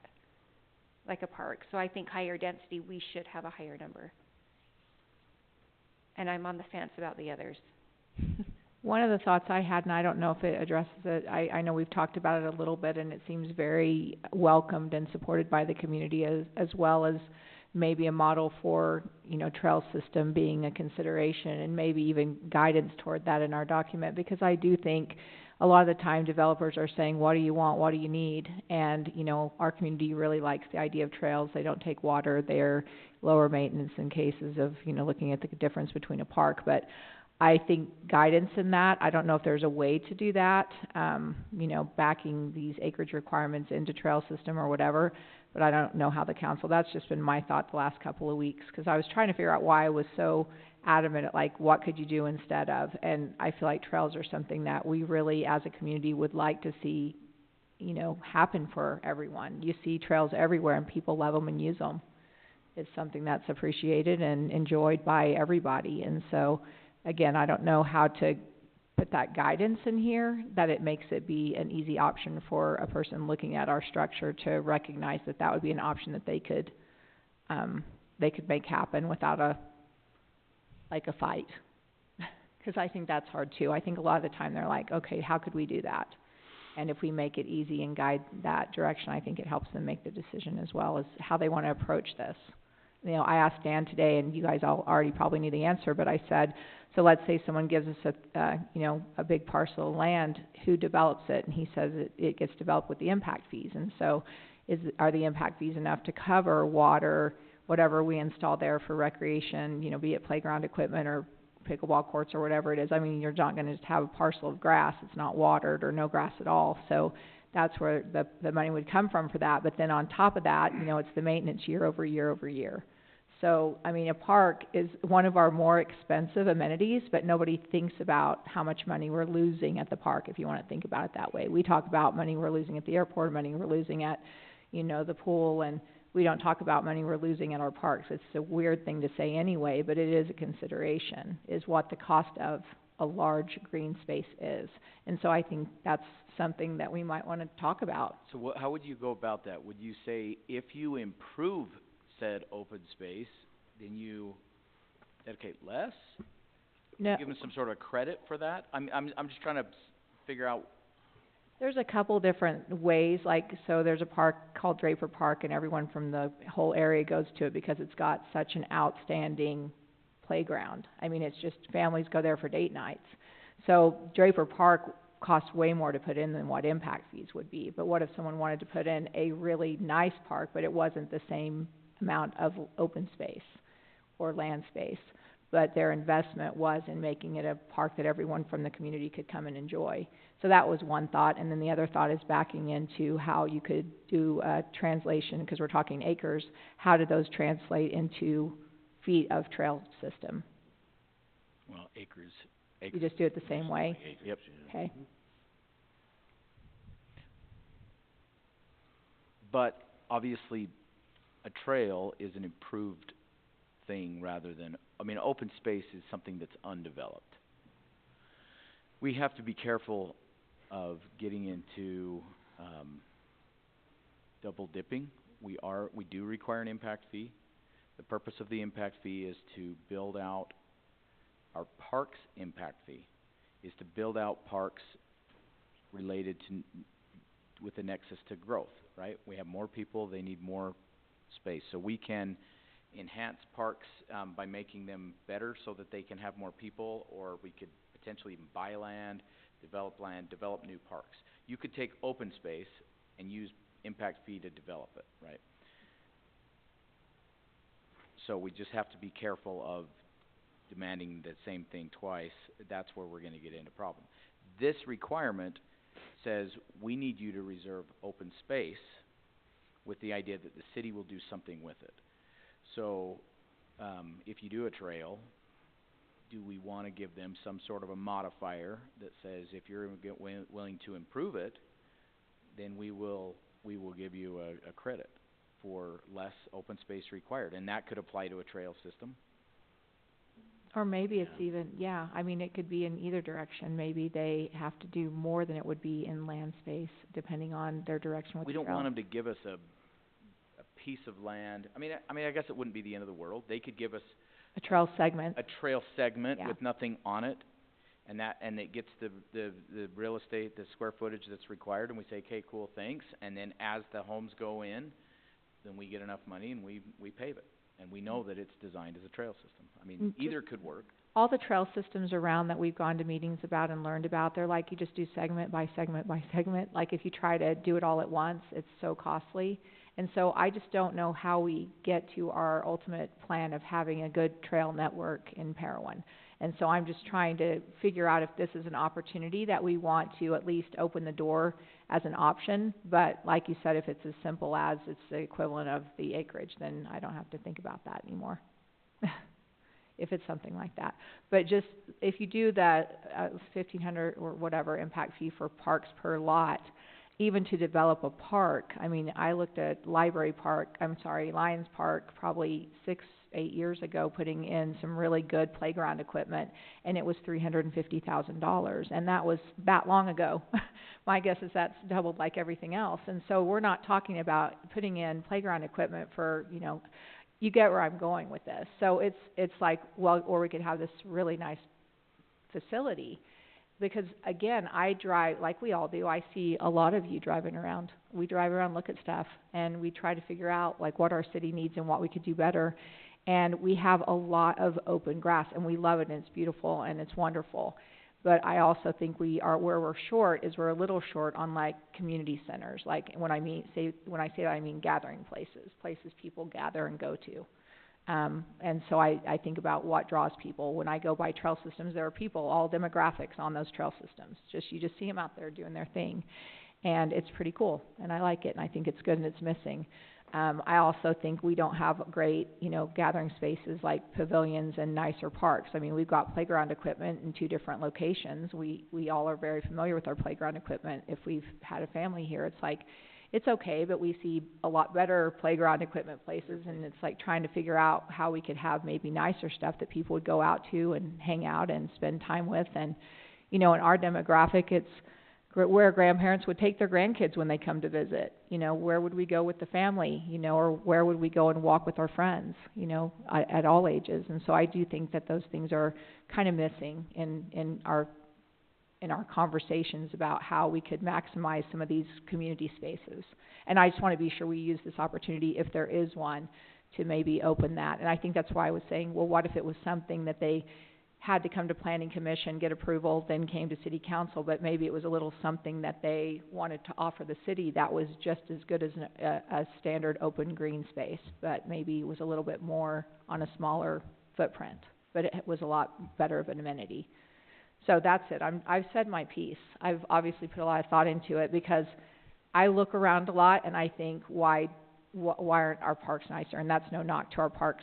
like a park? So I think higher density, we should have a higher number. And I'm on the fence about the others.
One of the thoughts I had, and I don't know if it addresses it, I know we've talked about it a little bit, and it seems very welcomed and supported by the community, as well as maybe a model for, trail system being a consideration, and maybe even guidance toward that in our document, because I do think a lot of the time developers are saying, what do you want, what do you need? And, our community really likes the idea of trails. They don't take water, they're lower maintenance in cases of, looking at the difference between a park. But I think guidance in that, I don't know if there's a way to do that, backing these acreage requirements into trail system or whatever, but I don't know how the council, that's just been my thought the last couple of weeks, because I was trying to figure out why I was so adamant at, like, what could you do instead of, and I feel like trails are something that we really, as a community, would like to see, happen for everyone. You see trails everywhere and people love them and use them. It's something that's appreciated and enjoyed by everybody, and so, again, I don't know how to put that guidance in here, that it makes it be an easy option for a person looking at our structure to recognize that that would be an option that they could make happen without a fight. Because I think that's hard too. I think a lot of the time they're like, okay, how could we do that? And if we make it easy and guide that direction, I think it helps them make the decision as well as how they want to approach this. I asked Dan today, and you guys all already probably knew the answer, but I said, so let's say someone gives us a big parcel of land, who develops it? And he says it gets developed with the impact fees. And so are the impact fees enough to cover water, whatever we install there for recreation, be it playground equipment or pickleball courts or whatever it is? I mean, you're not going to just have a parcel of grass that's not watered or no grass at all. So that's where the money would come from for that. But then on top of that, it's the maintenance year over year over year. So, I mean, a park is one of our more expensive amenities, but nobody thinks about how much money we're losing at the park, if you want to think about it that way. We talk about money we're losing at the airport, money we're losing at, the pool, and we don't talk about money we're losing at our parks. It's a weird thing to say anyway, but it is a consideration, is what the cost of a large green space is. And so I think that's something that we might want to talk about.
So how would you go about that? Would you say if you improve said open space, then you dedicate less?
No.
Give them some sort of credit for that? I'm just trying to figure out.
There's a couple different ways, so there's a park called Draper Park, and everyone from the whole area goes to it because it's got such an outstanding playground. I mean, it's just, families go there for date nights. So Draper Park cost way more to put in than what impact fees would be. But what if someone wanted to put in a really nice park, but it wasn't the same amount of open space or land space, but their investment was in making it a park that everyone from the community could come and enjoy? So that was one thought, and then the other thought is backing into how you could do a translation, because we're talking acres. How do those translate into feet of trail system?
Well, acres.
You just do it the same way?
Yep.
Okay.
But obviously, a trail is an improved thing rather than, I mean, open space is something that's undeveloped. We have to be careful of getting into double dipping. We do require an impact fee. The purpose of the impact fee is to build out our parks impact fee, is to build out parks related to, with a nexus to growth, right? We have more people, they need more space. So we can enhance parks by making them better so that they can have more people, or we could potentially even buy land, develop new parks. You could take open space and use impact fee to develop it, right? So we just have to be careful of demanding the same thing twice. That's where we're going to get into problem. This requirement says we need you to reserve open space with the idea that the city will do something with it. So if you do a trail, do we want to give them some sort of a modifier that says if you're willing to improve it, then we will give you a credit for less open space required, and that could apply to a trail system.
Or maybe it's even, I mean, it could be in either direction. Maybe they have to do more than it would be in land space, depending on their direction with the trail.
We don't want them to give us a piece of land. I mean, I guess it wouldn't be the end of the world. They could give us
a trail segment.
A trail segment with nothing on it, and it gets the real estate, the square footage that's required, and we say, okay, cool, thanks. And then as the homes go in, then we get enough money and we pave it. And we know that it's designed as a trail system. I mean, either could work.
All the trail systems around that we've gone to meetings about and learned about, they're like you just do segment by segment by segment. Like if you try to do it all at once, it's so costly. And so I just don't know how we get to our ultimate plan of having a good trail network in Parowan. And so I'm just trying to figure out if this is an opportunity that we want to at least open the door as an option. But like you said, if it's as simple as it's the equivalent of the acreage, then I don't have to think about that anymore. If it's something like that. But just, if you do that $1,500 or whatever impact fee for parks per lot, even to develop a park, I mean, I looked at Lions Park probably 6-8 years ago, putting in some really good playground equipment, and it was $350,000, and that was that long ago. My guess is that's doubled like everything else. And so we're not talking about putting in playground equipment for, you get where I'm going with this. So it's like, well, or we could have this really nice facility. Because again, I drive, like we all do, I see a lot of you driving around. We drive around, look at stuff, and we try to figure out like what our city needs and what we could do better. And we have a lot of open grass, and we love it, and it's beautiful, and it's wonderful. But I also think where we're short is we're a little short on like community centers. Like when I say that, I mean gathering places people gather and go to. And so I think about what draws people. When I go by trail systems, there are people, all demographics on those trail systems. You just see them out there doing their thing. And it's pretty cool, and I like it, and I think it's good, and it's missing. I also think we don't have great, gathering spaces like pavilions and nicer parks. I mean, we've got playground equipment in 2 different locations. We all are very familiar with our playground equipment. If we've had a family here, it's like, it's okay, but we see a lot better playground equipment places, and it's like trying to figure out how we could have maybe nicer stuff that people would go out to and hang out and spend time with. And, in our demographic, it's where grandparents would take their grandkids when they come to visit. Where would we go with the family, or where would we go and walk with our friends, at all ages. And so I do think that those things are kind of missing in our conversations about how we could maximize some of these community spaces. And I just want to be sure we use this opportunity, if there is one, to maybe open that. And I think that's why I was saying, well, what if it was something that they had to come to planning commission, get approval, then came to city council, but maybe it was a little something that they wanted to offer the city that was just as good as a standard open green space, but maybe it was a little bit more on a smaller footprint, but it was a lot better of an amenity. So that's it. I've said my piece. I've obviously put a lot of thought into it because I look around a lot and I think, why aren't our parks nicer? And that's no knock to our parks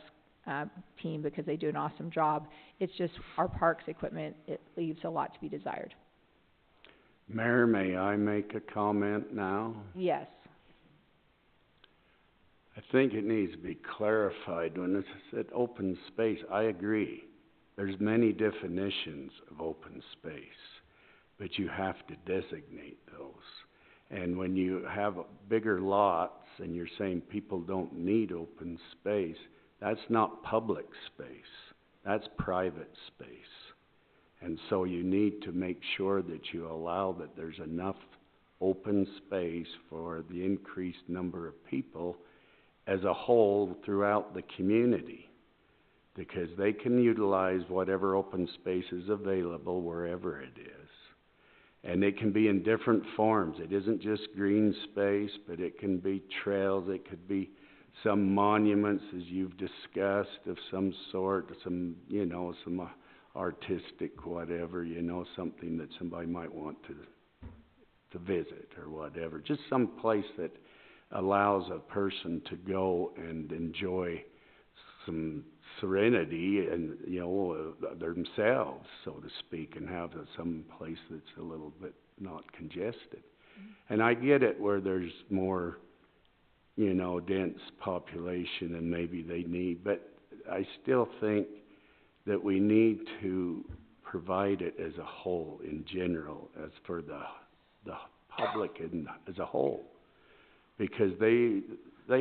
team, because they do an awesome job. It's just our parks equipment, it leaves a lot to be desired.
Mayor, may I make a comment now?
Yes.
I think it needs to be clarified when it's said open space. I agree. There's many definitions of open space, but you have to designate those. And when you have bigger lots and you're saying people don't need open space, that's not public space, that's private space. And so you need to make sure that you allow that there's enough open space for the increased number of people as a whole throughout the community, because they can utilize whatever open space is available wherever it is. And it can be in different forms. It isn't just green space, but it can be trails, it could be some monuments, as you've discussed, of some sort, some, you know, some artistic whatever, you know, something that somebody might want to visit or whatever. Just some place that allows a person to go and enjoy some serenity and, you know, themselves, so to speak, and have some place that's a little bit not congested. And I get it where there's more, you know, dense population and maybe they need, but I still think that we need to provide it as a whole in general, as for the public and as a whole, because they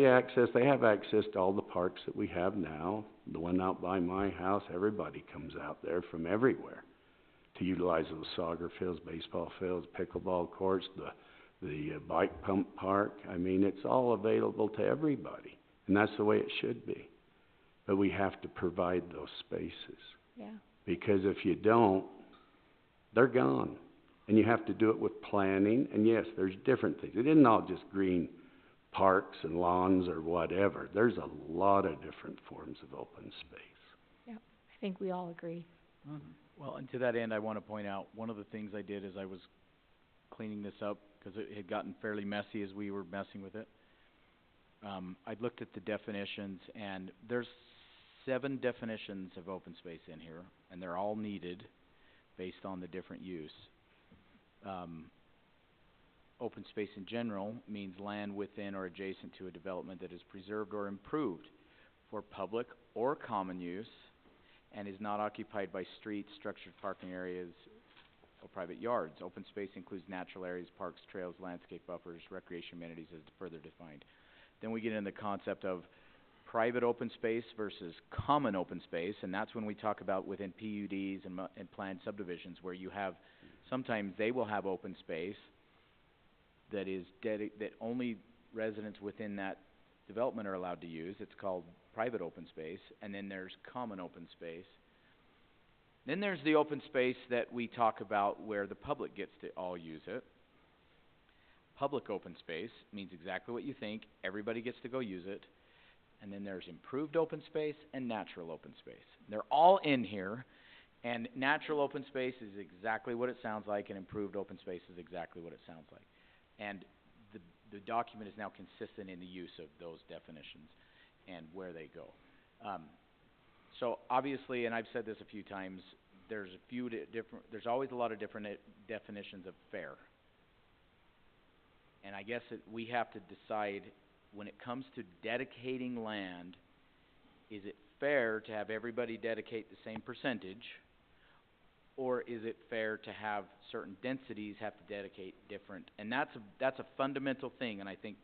have access to all the parks that we have now. The one out by my house, everybody comes out there from everywhere to utilize those soccer fields, baseball fields, pickleball courts, the bike pump park. I mean, it's all available to everybody, and that's the way it should be. But we have to provide those spaces.
Yeah.
Because if you don't, they're gone. And you have to do it with planning, and yes, there's different things. It isn't all just green parks and lawns or whatever. There's a lot of different forms of open space.
Yeah, I think we all agree.
Mm-hmm. Well, and to that end, I want to point out, one of the things I did as I was cleaning this up, because it had gotten fairly messy as we were messing with it, I looked at the definitions, and there's 7 definitions of open space in here, and they're all needed based on the different use. Open space in general means land within or adjacent to a development that is preserved or improved for public or common use and is not occupied by streets, structured parking areas, or private yards. Open space includes natural areas, parks, trails, landscape buffers, recreation amenities as further defined. Then we get into the concept of private open space versus common open space, and that's when we talk about within PUDs and planned subdivisions, where you have, sometimes they will have open space that is that only residents within that development are allowed to use. It's called private open space. And then there's common open space. Then there's the open space that we talk about where the public gets to all use it. Public open space means exactly what you think. Everybody gets to go use it. And then there's improved open space and natural open space. They're all in here. And natural open space is exactly what it sounds like, and improved open space is exactly what it sounds like. And the document is now consistent in the use of those definitions and where they go. So obviously, and I've said this a few times, there's always a lot of different definitions of fair. And I guess we have to decide, when it comes to dedicating land, is it fair to have everybody dedicate the same percentage? Or is it fair to have certain densities have to dedicate different? And that's a fundamental thing, and I think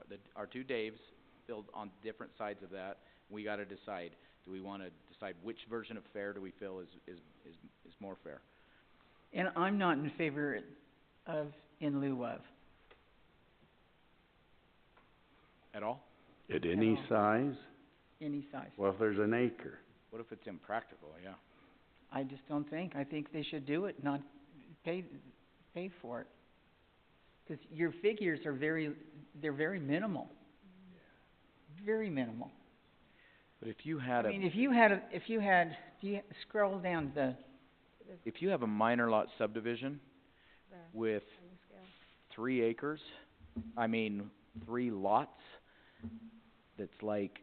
that our two Daves build on different sides of that. We got to decide. Do we want to decide which version of fair do we feel is more fair?
And I'm not in favor of in lieu of.
At all?
At any size?
Any size.
Well, if there's an acre.
What if it's impractical? Yeah.
I just don't think. I think they should do it, not pay for it. 'Cause your figures are they're very minimal. Very minimal.
But if you had
I mean, if you scroll down
if you have a minor lot subdivision with 3 acres, 3 lots, that's like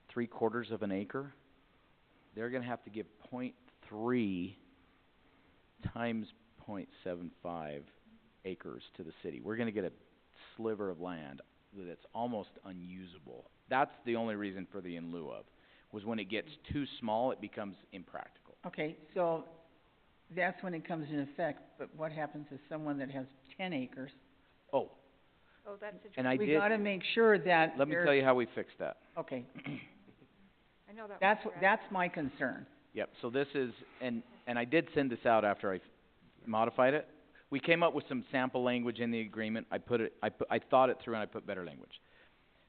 3/4 of an acre, they're gonna have to give 0.3 times 0.75 acres to the city. We're gonna get a sliver of land that's almost unusable. That's the only reason for the in lieu of, was when it gets too small, it becomes impractical.
okay, so that's when it comes into effect, but what happens to someone that has 10 acres?
Oh,
Oh, that's
and I
We
did,
gotta make sure that
let me tell you how we fixed that.
okay,
I know that
that's my concern.
Yep, so this is, and I did send this out after I modified it. We came up with some sample language in the agreement. I thought it through and I put better language.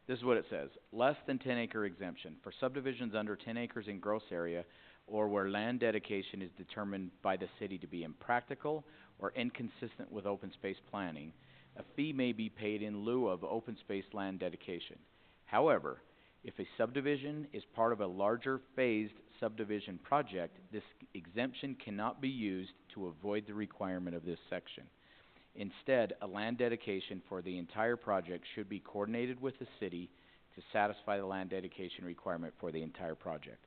This is what it says: less than 10-acre exemption for subdivisions under 10 acres in gross area, or where land dedication is determined by the city to be impractical or inconsistent with open space planning. A fee may be paid in lieu of open space land dedication. However, if a subdivision is part of a larger phased subdivision project, this exemption cannot be used to avoid the requirement of this section. Instead, a land dedication for the entire project should be coordinated with the city to satisfy the land dedication requirement for the entire project.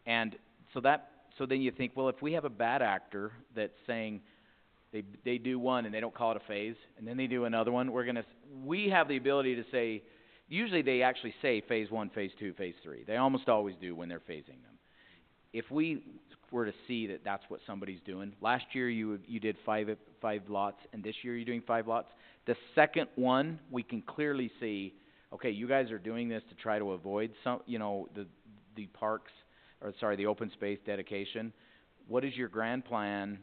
And so then you think, well, if we have a bad actor that's saying they do one and they don't call it a phase, and then they do another one, we have the ability to say, usually they actually say phase 1, phase 2, phase 3. They almost always do when they're phasing them. If we were to see that that's what somebody's doing, last year you did 5 lots, and this year you're doing 5 lots, the second one, we can clearly see, okay, you guys are doing this to try to avoid the parks, the open space dedication. What is your grand plan?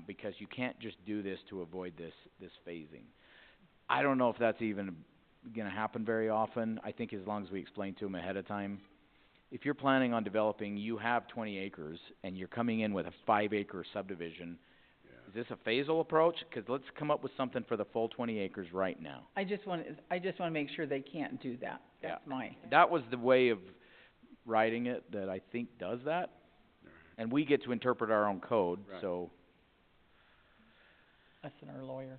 Because you can't just do this to avoid this phasing. I don't know if that's even gonna happen very often. I think as long as we explain to them ahead of time. If you're planning on developing, you have 20 acres, and you're coming in with a 5-acre subdivision, is this a phasal approach? 'Cause let's come up with something for the full 20 acres right now.
I just wanna make sure they can't do that. That's
That was the way of writing it that I think does that. And we get to interpret our own code, so.
Us and our lawyer.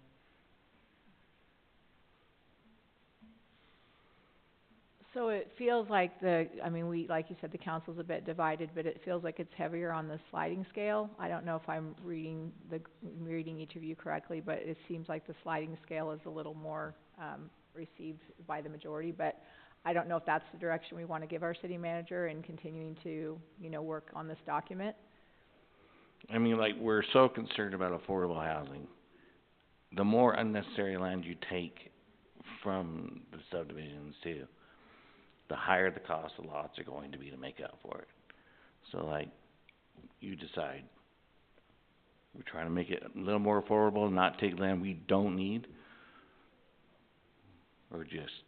So it feels like like you said, the council's a bit divided, but it feels like it's heavier on the sliding scale. I don't know if I'm reading each of you correctly, but it seems like the sliding scale is a little more, received by the majority, but I don't know if that's the direction we wanna give our city manager in continuing to, work on this document.
We're so concerned about affordable housing. The more unnecessary land you take from the subdivisions too, the higher the cost of lots are going to be to make up for it. So you decide, we're trying to make it a little more affordable, not take land we don't need, or just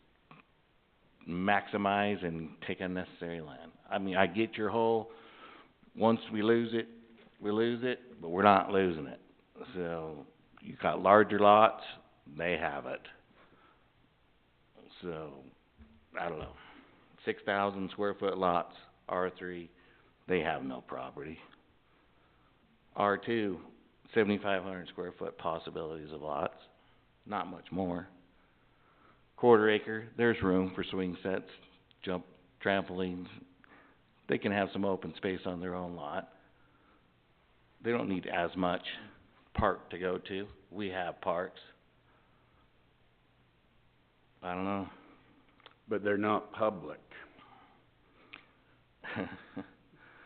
maximize and take unnecessary land. I get your whole, once we lose it, but we're not losing it. So, you've got larger lots, they have it. So, I don't know, 6,000 square foot lots, R3, they have no property. R2, 7,500 square foot possibilities of lots, not much more. 1/4 acre, there's room for swing sets, jump trampolines. They can have some open space on their own lot. They don't need as much park to go to. We have parks. I don't know.
But they're not public.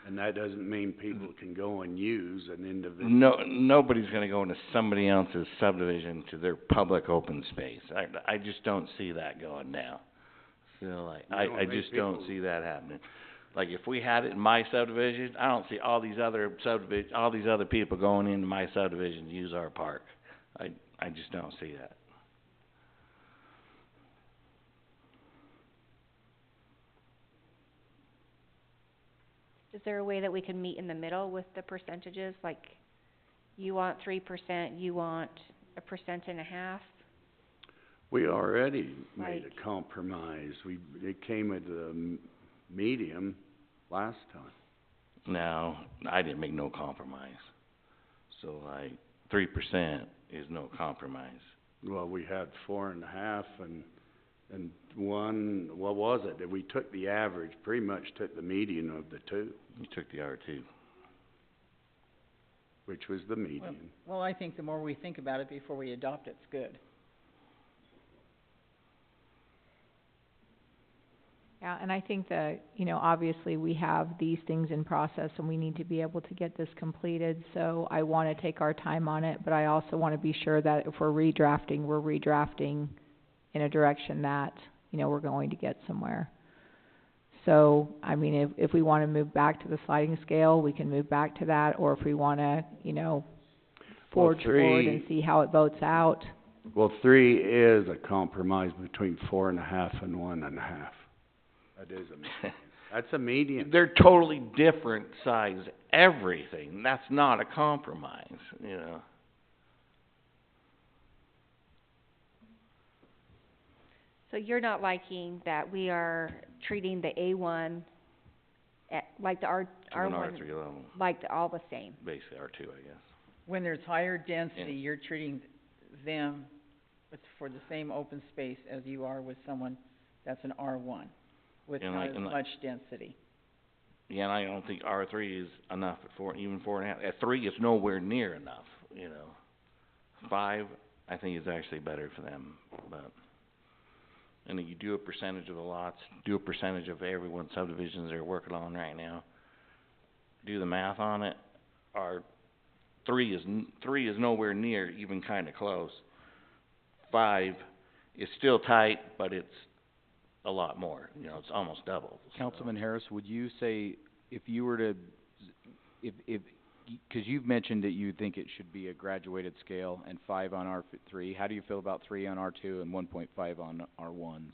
And that doesn't mean people can go and use an individual.
Nobody's gonna go into somebody else's subdivision to their public open space. I just don't see that going down. So I just don't see that happening. If we had it in my subdivision, I don't see all these other people going into my subdivision to use our park. I just don't see that.
Is there a way that we can meet in the middle with the percentages, like you want 3%, you want 1.5%?
We already made
Like-
a compromise. It came at the medium last time.
No, I didn't make no compromise. So 3% is no compromise.
Well, we had 4.5 and one, what was it? We took the average, pretty much took the median of the two,
You took the R2.
which was the median.
Well, I think the more we think about it before we adopt it's good.
Yeah, and I think that, you know, obviously we have these things in process and we need to be able to get this completed, so I wanna take our time on it, but I also wanna be sure that if we're redrafting in a direction that, you know, we're going to get somewhere. So, I mean, if we wanna move back to the sliding scale, we can move back to that, or if we wanna, you know, forge forward and see how it votes out.
Well, 3 is a compromise between 4.5 and 1.5. That is a median. That's a median.
They're totally different size everything. That's not a compromise, you know.
So you're not liking that we are treating the A1 like the R1,
R3 level,
like all the same?
basically R2, I guess.
When there's higher density,
Yeah.
you're treating them for the same open space as you are with someone that's an R1, with
And
not
like-
as
and like-
much density.
Yeah, and I don't think R3 is enough at 4, even 4.5. At 3, it's nowhere near enough, you know. 5, I think is actually better for them, but, and if you do a percentage of the lots, do a percentage of everyone's subdivisions they're working on right now, do the math on it, R3 is nowhere near even kinda close. 5 is still tight, but it's a lot more, you know, it's almost double. So-
Councilman Harris, would you say, if you were to, cause you've mentioned that you think it should be a graduated scale and 5 on R3, how do you feel about 3 on R2 and 1.5 on R1s?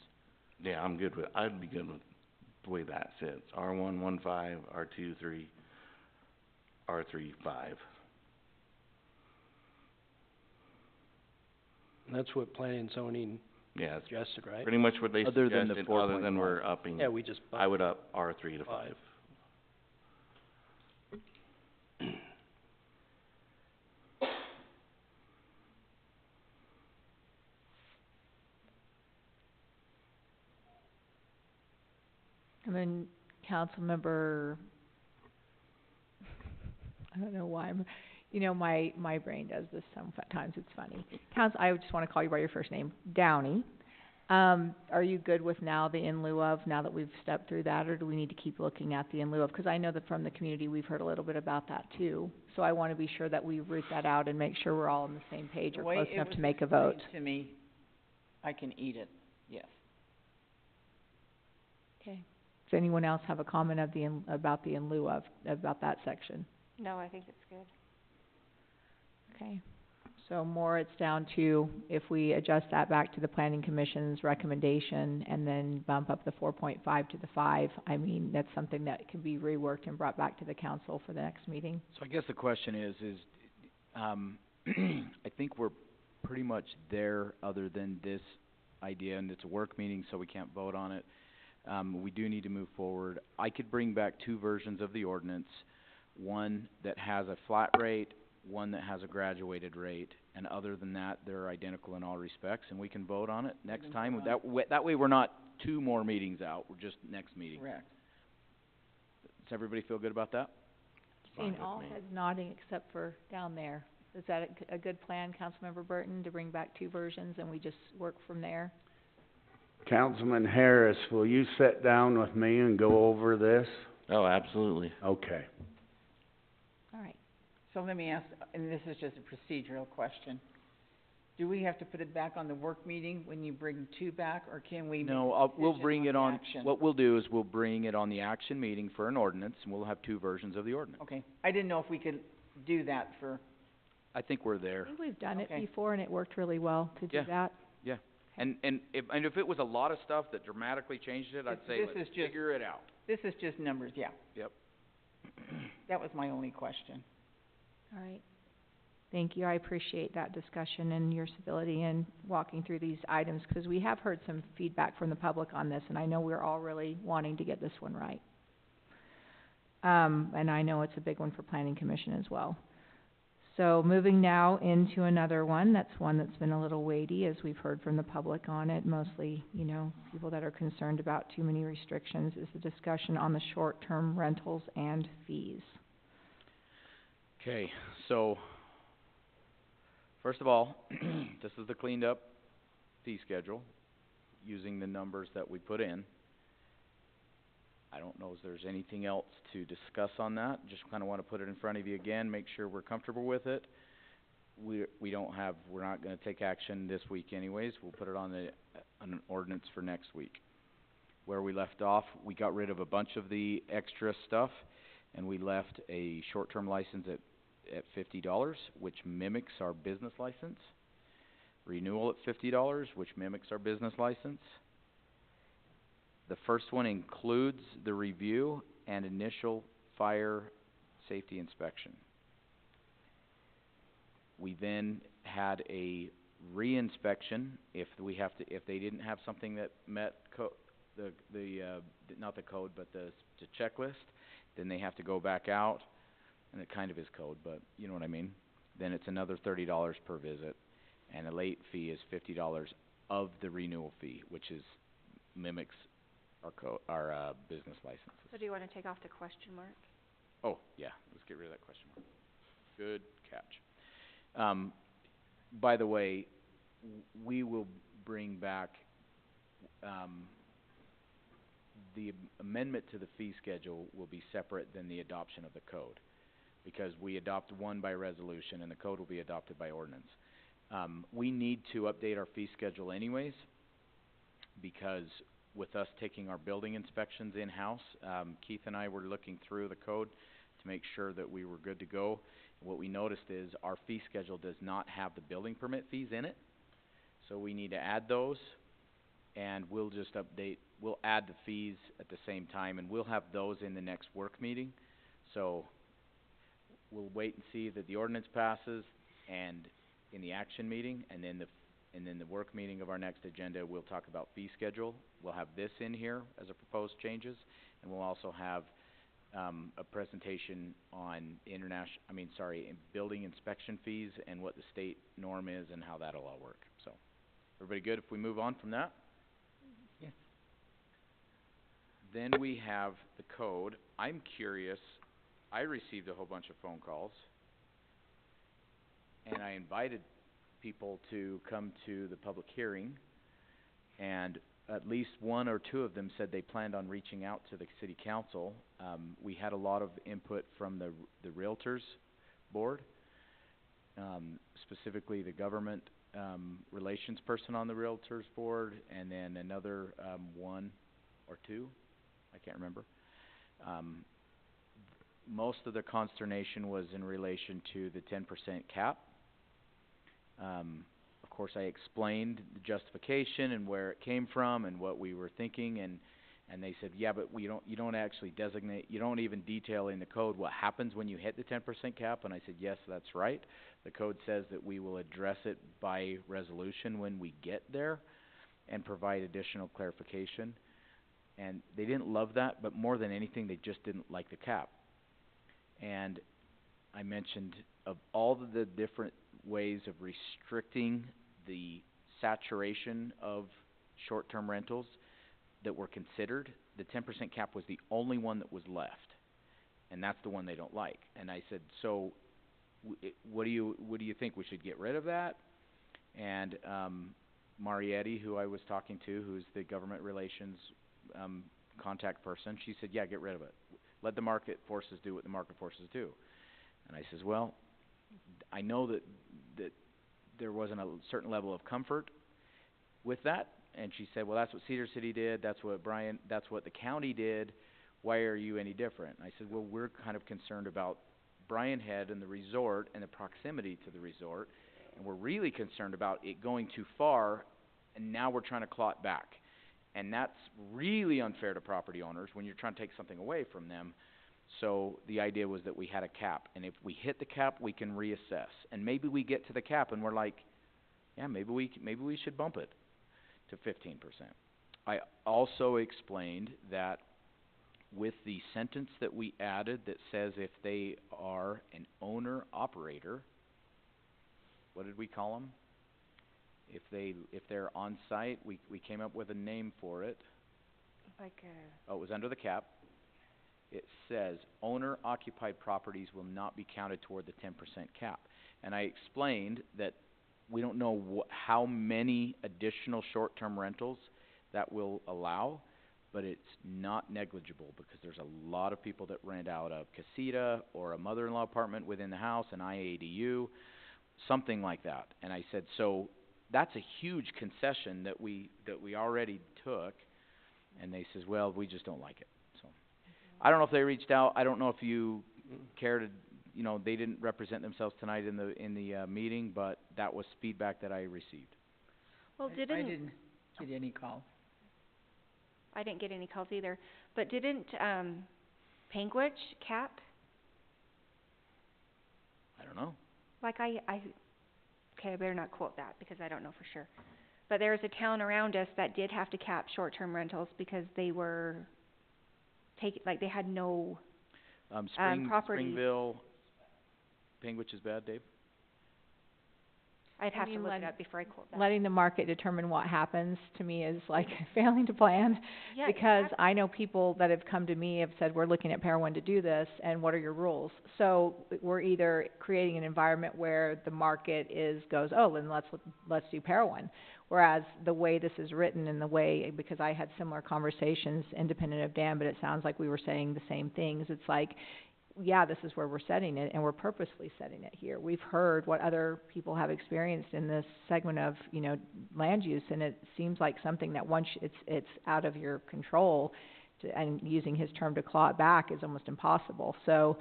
Yeah, I'd be good with the way that sits. R1, 1.5, R2, 3, R3, 5.
That's what planning and zoning
Yeah, that's
suggested, right?
pretty much what they
Other than the
suggested, other than
4.5.
we're upping.
Yeah, we just
I would up R3 to 5.
And then Councilmember, I don't know why you know, my brain does this sometimes, it's funny. I just wanna call you by your first name, Downey. Are you good with now the in lieu of, now that we've stepped through that, or do we need to keep looking at the in lieu of? 'Cause I know that from the community, we've heard a little bit about that too. So I wanna be sure that we root that out and make sure we're all on the same page
The
or
way
close
it
enough
was
to make a vote.
explained to me, I can eat it, yes.
Okay. Does anyone else have a comment about the in lieu of, about that section?
No, I think it's good.
Okay, so more it's down to if we adjust that back to the planning commission's recommendation and then bump up the 4.5 to the 5, I mean, that's something that can be reworked and brought back to the council for the next meeting.
So I guess the question is, I think we're pretty much there other than this idea, and it's a work meeting, so we can't vote on it. We do need to move forward. I could bring back 2 versions of the ordinance, one that has a flat rate, one that has a graduated rate, and other than that, they're identical in all respects, and we can vote on it next time. That way we're not 2 more meetings out, we're just next meeting.
Correct.
Does everybody feel good about that?
Seeing
with
all
me.
heads nodding except for down there. Is that a good plan, Councilmember Burton, to bring back 2 versions and we just work from there?
Councilman Harris, will you sit down with me and go over this?
Oh, absolutely.
Okay.
All right.
So let me ask, and this is just a procedural question. Do we have to put it back on the work meeting when you bring 2 back, or can we make
No,
a
we'll
decision
bring it
the
on,
action?
what we'll do is we'll bring it on the action meeting for an ordinance, and we'll have 2 versions of the ordinance.
Okay, I didn't know if we could do that for,
I think we're
I
there.
think we've done it
Okay.
before and it worked really well to do
Yeah.
that.
And if it was a lot of stuff that dramatically changed it, I'd say
This
let's
is just-
figure it out.
this is just numbers, yeah.
Yep.
That was my only question.
All right. Thank you. I appreciate that discussion and your civility in walking through these items, because we have heard some feedback from the public on this, and I know we're all really wanting to get this one right. And I know it's a big one for Planning Commission as well. So moving now into another one that's been a little weighty, as we've heard from the public on it, mostly, you know, people that are concerned about too many restrictions, is the discussion on the short-term rentals and fees.
Okay, so, first of all, this is the cleaned up fee schedule, using the numbers that we put in. I don't know if there's anything else to discuss on that. Just kinda wanna put it in front of you again, make sure we're comfortable with it. We're not gonna take action this week anyways. We'll put it on an ordinance for next week. Where we left off, we got rid of a bunch of the extra stuff, and we left a short-term license at $50, which mimics our business license. Renewal at $50, which mimics our business license. The first one includes the review and initial fire safety inspection. We then had a re-inspection if they didn't have something that met not the code, but the checklist, then they have to go back out, and it kind of is code, but you know what I mean. Then it's another $30 per visit, and a late fee is $50 of the renewal fee, which mimics our business licenses.
So do you wanna take off the question mark?
Oh, yeah, let's get rid of that question mark. Good catch. By the way, we will bring back, the amendment to the fee schedule will be separate than the adoption of the code, because we adopt one by resolution and the code will be adopted by ordinance. We need to update our fee schedule anyways, because with us taking our building inspections in-house, Keith and I were looking through the code to make sure that we were good to go. What we noticed is our fee schedule does not have the building permit fees in it, so we need to add those, and we'll add the fees at the same time, and we'll have those in the next work meeting. So we'll wait and see that the ordinance passes, and in the action meeting, and then the work meeting of our next agenda, we'll talk about fee schedule. We'll have this in here as a proposed changes, and we'll also have a presentation on building inspection fees and what the state norm is and how that'll all work. So, everybody good if we move on from that?
Yes.
Then we have the code. I'm curious, I received a whole bunch of phone calls, and I invited people to come to the public hearing, and at least one or two of them said they planned on reaching out to the city council. We had a lot of input from the realtors board, specifically the government relations person on the realtors board, and then another one or two, I can't remember. Most of the consternation was in relation to the 10% cap. Of course, I explained the justification and where it came from and what we were thinking, and they said, yeah, but you don't actually designate, you don't even detail in the code what happens when you hit the 10% cap. And I said, yes, that's right. The code says that we will address it by resolution when we get there and provide additional clarification. And they didn't love that, but more than anything, they just didn't like the cap. And I mentioned of all of the different ways of restricting the saturation of short-term rentals that were considered, the 10% cap was the only one that was left, and that's the one they don't like. And I said, so what do you think, we should get rid of that? And Marietti, who I was talking to, who's the government relations contact person, she said, yeah, get rid of it. Let the market forces do what the market forces do. And I says, well, I know that there wasn't a certain level of comfort with that. And she said, well, that's what Cedar City did, that's what the county did, why are you any different? And I said, well, we're kind of concerned about Bryan Head and the resort and the proximity to the resort, and we're really concerned about it going too far, and now we're trying to claw it back. And that's really unfair to property owners when you're trying to take something away from them. So the idea was that we had a cap, and if we hit the cap, we can reassess. And maybe we get to the cap and we're like, yeah, maybe we should bump it to 15%. I also explained that with the sentence that we added that says if they are an owner-operator, what did we call them? If they're on site, we came up with a name for it. Oh, it was under the cap. It says owner-occupied properties will not be counted toward the 10% cap. And I explained that we don't know how many additional short-term rentals that will allow, but it's not negligible because there's a lot of people that rent out a casita or a mother-in-law apartment within the house, an IADU, something like that. And I said, so that's a huge concession that we already took. And they says, well, we just don't like it. So I don't know if they reached out. I don't know if you care to, they didn't represent themselves tonight in the meeting, but that was feedback that I received.
Well,
I didn't get any calls.
I didn't get any calls either. But didn't, Panguitch cap?
I don't know.
Okay, I better not quote that because I don't know for sure. But there was a town around us that did have to cap short-term rentals because they were they had no property.
Springville, Panguitch is bad, Dave?
I'd have to look it up before I quote that.
Letting the market determine what happens to me is like failing to plan.
Yeah,
because I know people that have come to me have said, we're looking at Parowan to do this, and what are your rules? So we're either creating an environment where the market goes, oh, then let's do Parowan. Whereas the way this is written and the way, because I had similar conversations independent of Dan, but it sounds like we were saying the same things. It's like, yeah, this is where we're setting it, and we're purposely setting it here. We've heard what other people have experienced in this segment of, land use, and it seems like something that once it's out of your control, and using his term to claw it back is almost impossible. So,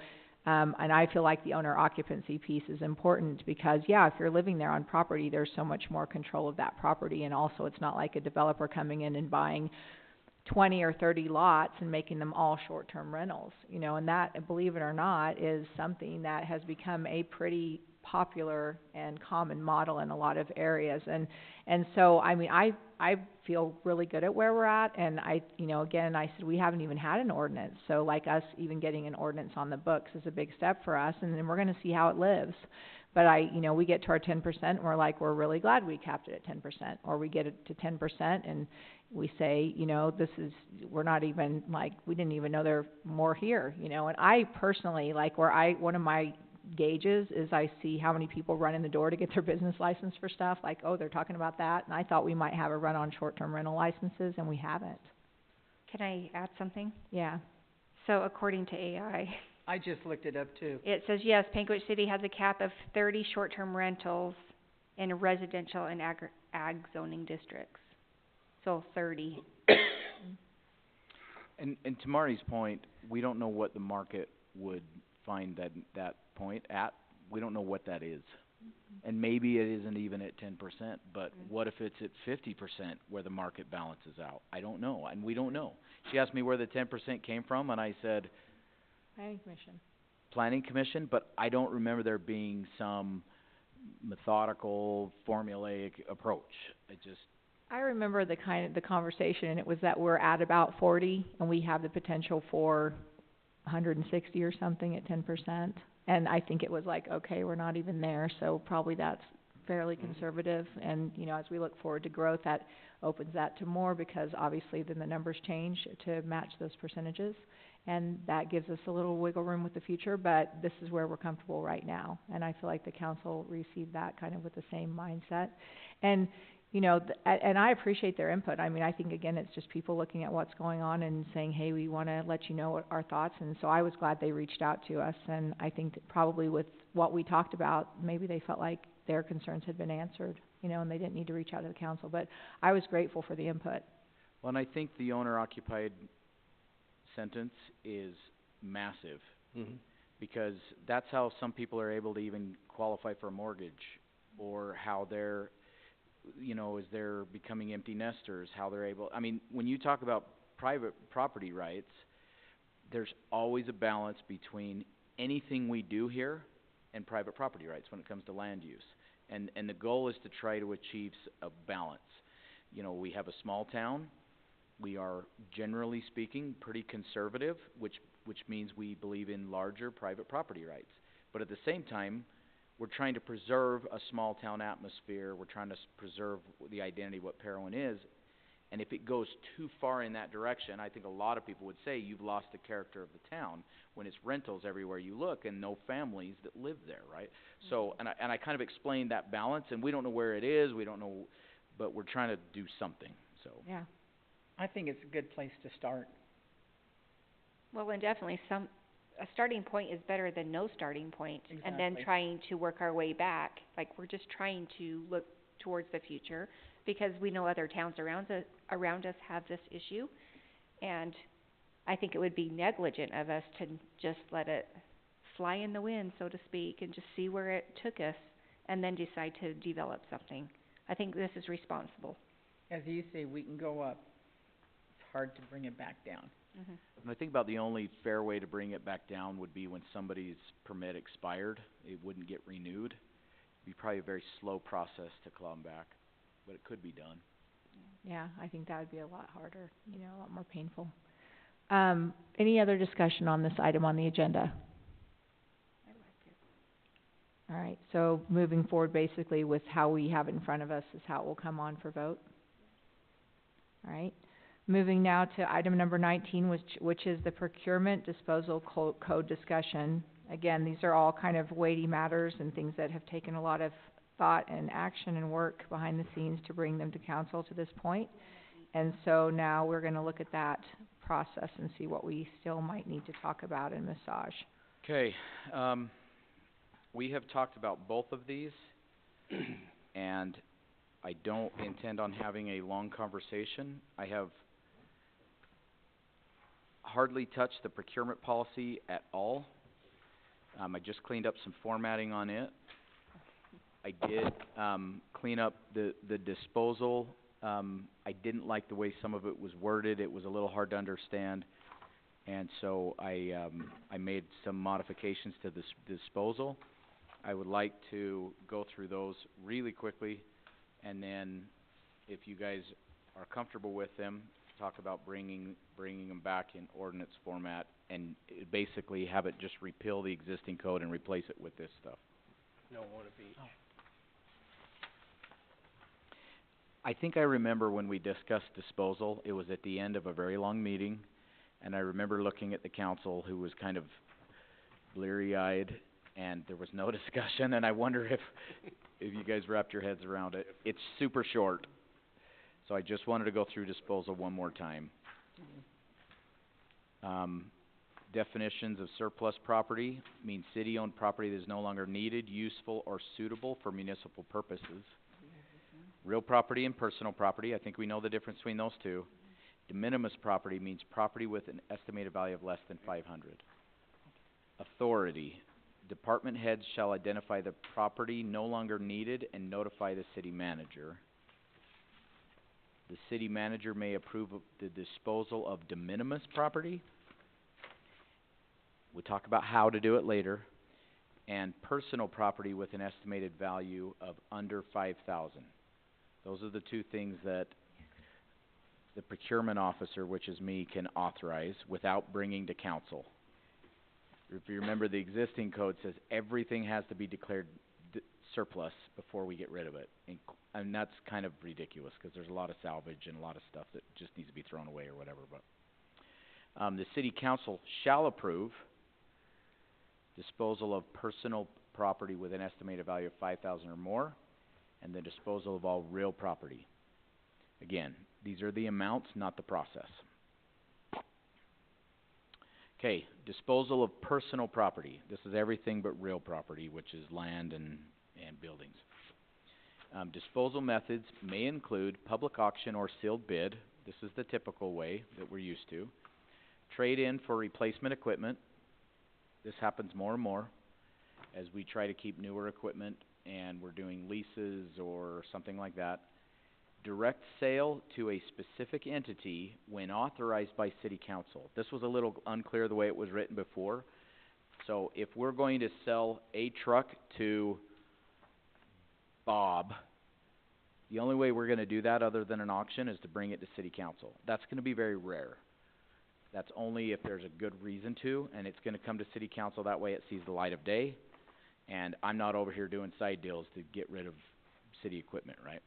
and I feel like the owner occupancy piece is important because, yeah, if you're living there on property, there's so much more control of that property, and also it's not like a developer coming in and buying 20 or 30 lots and making them all short-term rentals, and that, believe it or not, is something that has become a pretty popular and common model in a lot of areas. And so, I mean, I feel really good at where we're at, and again, I said we haven't even had an ordinance, so like us even getting an ordinance on the books is a big step for us, and then we're going to see how it lives. But we get to our 10% and we're really glad we capped it at 10%, or we get it to 10% and we say, we're not even, we didn't even know there were more here, and I personally, one of my gauges is I see how many people run in the door to get their business license for stuff, they're talking about that, and I thought we might have a run on short-term rental licenses, and we haven't.
Can I add something?
Yeah.
So according to AI,
I just looked it up too.
it says, yes, Panguitch City has a cap of 30 short-term rentals in residential and ag zoning districts. So 30.
And to Marty's point, we don't know what the market would find that point at. We don't know what that is. And maybe it isn't even at 10%, but what if it's at 50% where the market balances out? I don't know, and we don't know. She asked me where the 10% came from, and I said, Planning Commission, but I don't remember there being some methodical, formulaic approach.
I remember the conversation, and it was that we're at about 40, and we have the potential for 160 or something at 10%. And I think it was okay, we're not even there, so probably that's fairly conservative. And, as we look forward to growth, that opens that to more because obviously then the numbers change to match those percentages. And that gives us a little wiggle room with the future, but this is where we're comfortable right now. And I feel like the council received that kind of with the same mindset. And, and I appreciate their input. I mean, I think, again, it's just people looking at what's going on and saying, hey, we want to let you know what our thoughts. And so I was glad they reached out to us. And I think that probably with what we talked about, maybe they felt like their concerns had been answered, and they didn't need to reach out to the council. But I was grateful for the input.
Well, and I think the owner-occupied sentence is massive because that's how some people are able to even qualify for a mortgage, or how they're, as they're becoming empty nesters, how they're able, when you talk about private property rights, there's always a balance between anything we do here and private property rights when it comes to land use. And the goal is to try to achieve a balance. You know, we have a small town. We are, generally speaking, pretty conservative, which means we believe in larger private property rights. But at the same time, we're trying to preserve a small town atmosphere. We're trying to preserve the identity of what Parowan is. And if it goes too far in that direction, I think a lot of people would say you've lost the character of the town when it's rentals everywhere you look and no families that live there, right? So, and I kind of explained that balance, and we don't know where it is, we don't know, but we're trying to do something, so.
Yeah.
I think it's a good place to start.
Well, and definitely a starting point is better than no starting point. And then
Exactly.
trying to work our way back, like we're just trying to look towards the future, because we know other towns around us have this issue. And I think it would be negligent of us to just let it fly in the wind, so to speak, and just see where it took us, and then decide to develop something. I think this is responsible.
As you say, we can go up. It's hard to bring it back down.
Mm-hmm.
And I think about the only fair way to bring it back down would be when somebody's permit expired, it wouldn't get renewed. It'd be probably a very slow process to claw them back, but it could be done.
Yeah, I think that would be a lot harder, you know, a lot more painful. Any other discussion on this item on the agenda? All right, so moving forward basically with how we have it in front of us is how it will come on for vote. All right, moving now to item number 19, which is the procurement disposal code discussion. Again, these are all kind of weighty matters and things that have taken a lot of thought and action and work behind the scenes to bring them to council to this point. And so now we're going to look at that process and see what we still might need to talk about and massage.
Okay, we have talked about both of these, and I don't intend on having a long conversation. I have hardly touched the procurement policy at all. I just cleaned up some formatting on it. I did clean up the disposal. I didn't like the way some of it was worded. It was a little hard to understand. And so I made some modifications to this disposal. I would like to go through those really quickly, and then if you guys are comfortable with them, talk about bringing them back in ordinance format, and basically have it just repeal the existing code and replace it with this stuff.
No one of each.
I think I remember when we discussed disposal, it was at the end of a very long meeting, and I remember looking at the council, who was kind of bleary-eyed, and there was no discussion, and I wonder if you guys wrapped your heads around it. It's super short, so I just wanted to go through disposal one more time. Definitions of surplus property means city-owned property that is no longer needed, useful, or suitable for municipal purposes. Real property and personal property, I think we know the difference between those two. De minimis property means property with an estimated value of less than $500. Authority. Department heads shall identify the property no longer needed and notify the city manager. The city manager may approve of the disposal of de minimis property. We'll talk about how to do it later. And personal property with an estimated value of under $5,000. Those are the two things that the procurement officer, which is me, can authorize without bringing to council. If you remember, the existing code says everything has to be declared surplus before we get rid of it. And that's kind of ridiculous, because there's a lot of salvage and a lot of stuff that just needs to be thrown away or whatever. But the city council shall approve disposal of personal property with an estimated value of $5,000 or more, and the disposal of all real property. Again, these are the amounts, not the process. Okay, disposal of personal property. This is everything but real property, which is land and buildings. Disposal methods may include public auction or sealed bid. This is the typical way that we're used to. Trade-in for replacement equipment. This happens more and more as we try to keep newer equipment and we're doing leases or something like that. direct sale to a specific entity when authorized by city council. This was a little unclear the way it was written before. So if we're going to sell a truck to Bob, the only way we're gonna do that other than an auction is to bring it to city council. That's gonna be very rare. That's only if there's a good reason to, and it's gonna come to city council, that way it sees the light of day. And I'm not over here doing side deals to get rid of city equipment, right?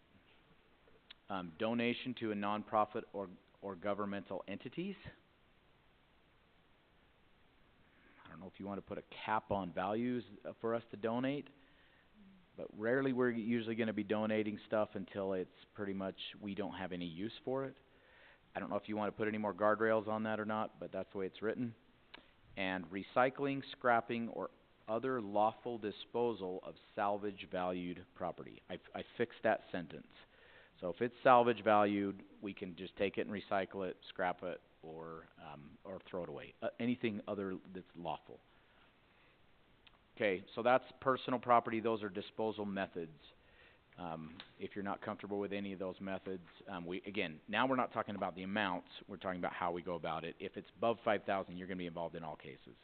Donation to a nonprofit or governmental entities. I don't know if you wanna put a cap on values for us to donate, but rarely we're usually gonna be donating stuff until it's pretty much, we don't have any use for it. I don't know if you wanna put any more guardrails on that or not, but that's the way it's written. And recycling, scrapping, or other lawful disposal of salvage valued property. I fixed that sentence. So if it's salvage valued, we can just take it and recycle it, scrap it, or throw it away. Anything other that's lawful. Okay, so that's personal property, those are disposal methods. If you're not comfortable with any of those methods, now we're not talking about the amounts, we're talking about how we go about it. If it's above 5,000, you're gonna be involved in all cases.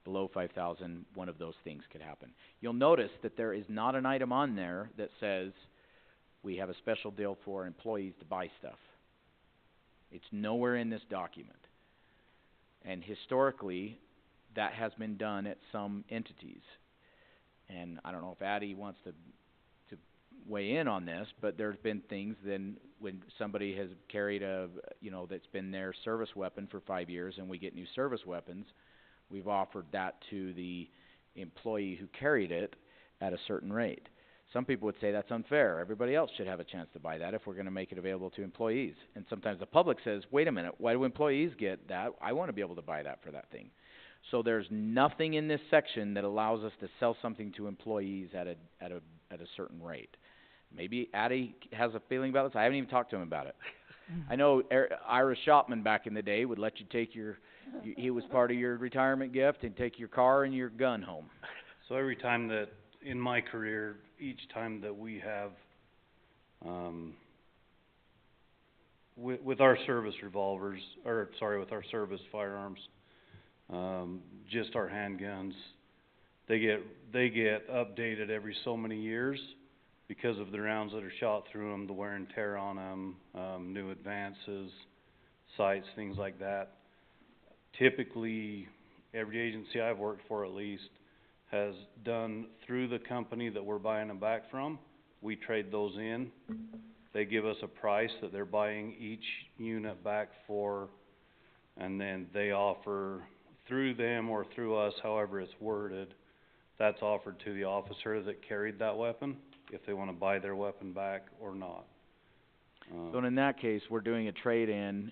Below 5,000, one of those things could happen. You'll notice that there is not an item on there that says we have a special deal for employees to buy stuff. It's nowhere in this document. And historically, that has been done at some entities. And I don't know if Addie wants to weigh in on this, but there's been things then when somebody has carried that's been their service weapon for 5 years and we get new service weapons, we've offered that to the employee who carried it at a certain rate. Some people would say that's unfair. Everybody else should have a chance to buy that if we're going to make it available to employees. And sometimes the public says, wait a minute, why do employees get that? I want to be able to buy that for that thing. So there's nothing in this section that allows us to sell something to employees at a certain rate. Maybe Addie has a feeling about this. I haven't even talked to him about it. I know Ira Shopman back in the day would let you take he was part of your retirement gift and take your car and your gun home.
So every time that, in my career, each time that we have, with our service revolvers, with our service firearms, just our handguns, they get updated every so many years because of the rounds that are shot through them, the wear and tear on them, new advances, sights, things like that. Typically, every agency I've worked for at least has done through the company that we're buying them back from. We trade those in. They give us a price that they're buying each unit back for, and then they offer through them or through us, however it's worded, that's offered to the officer that carried that weapon, if they want to buy their weapon back or not.
So in that case, we're doing a trade-in.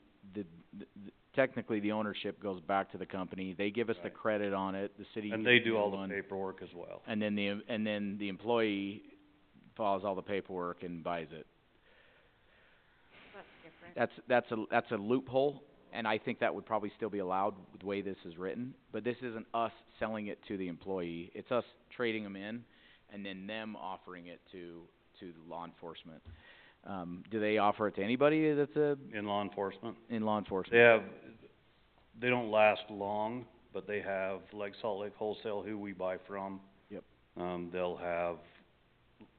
Technically, the ownership goes back to the company. They give us the credit on it. The city
and they do all the paperwork as well.
And then the employee follows all the paperwork and buys it.
That's different.
That's a loophole, and I think that would probably still be allowed with the way this is written. But this isn't us selling it to the employee. It's us trading them in, and then them offering it to law enforcement. Do they offer it to anybody that's
in law enforcement?
In law enforcement.
They don't last long, but they have, like Salt Lake Wholesale, who we buy from.
Yep.
They'll have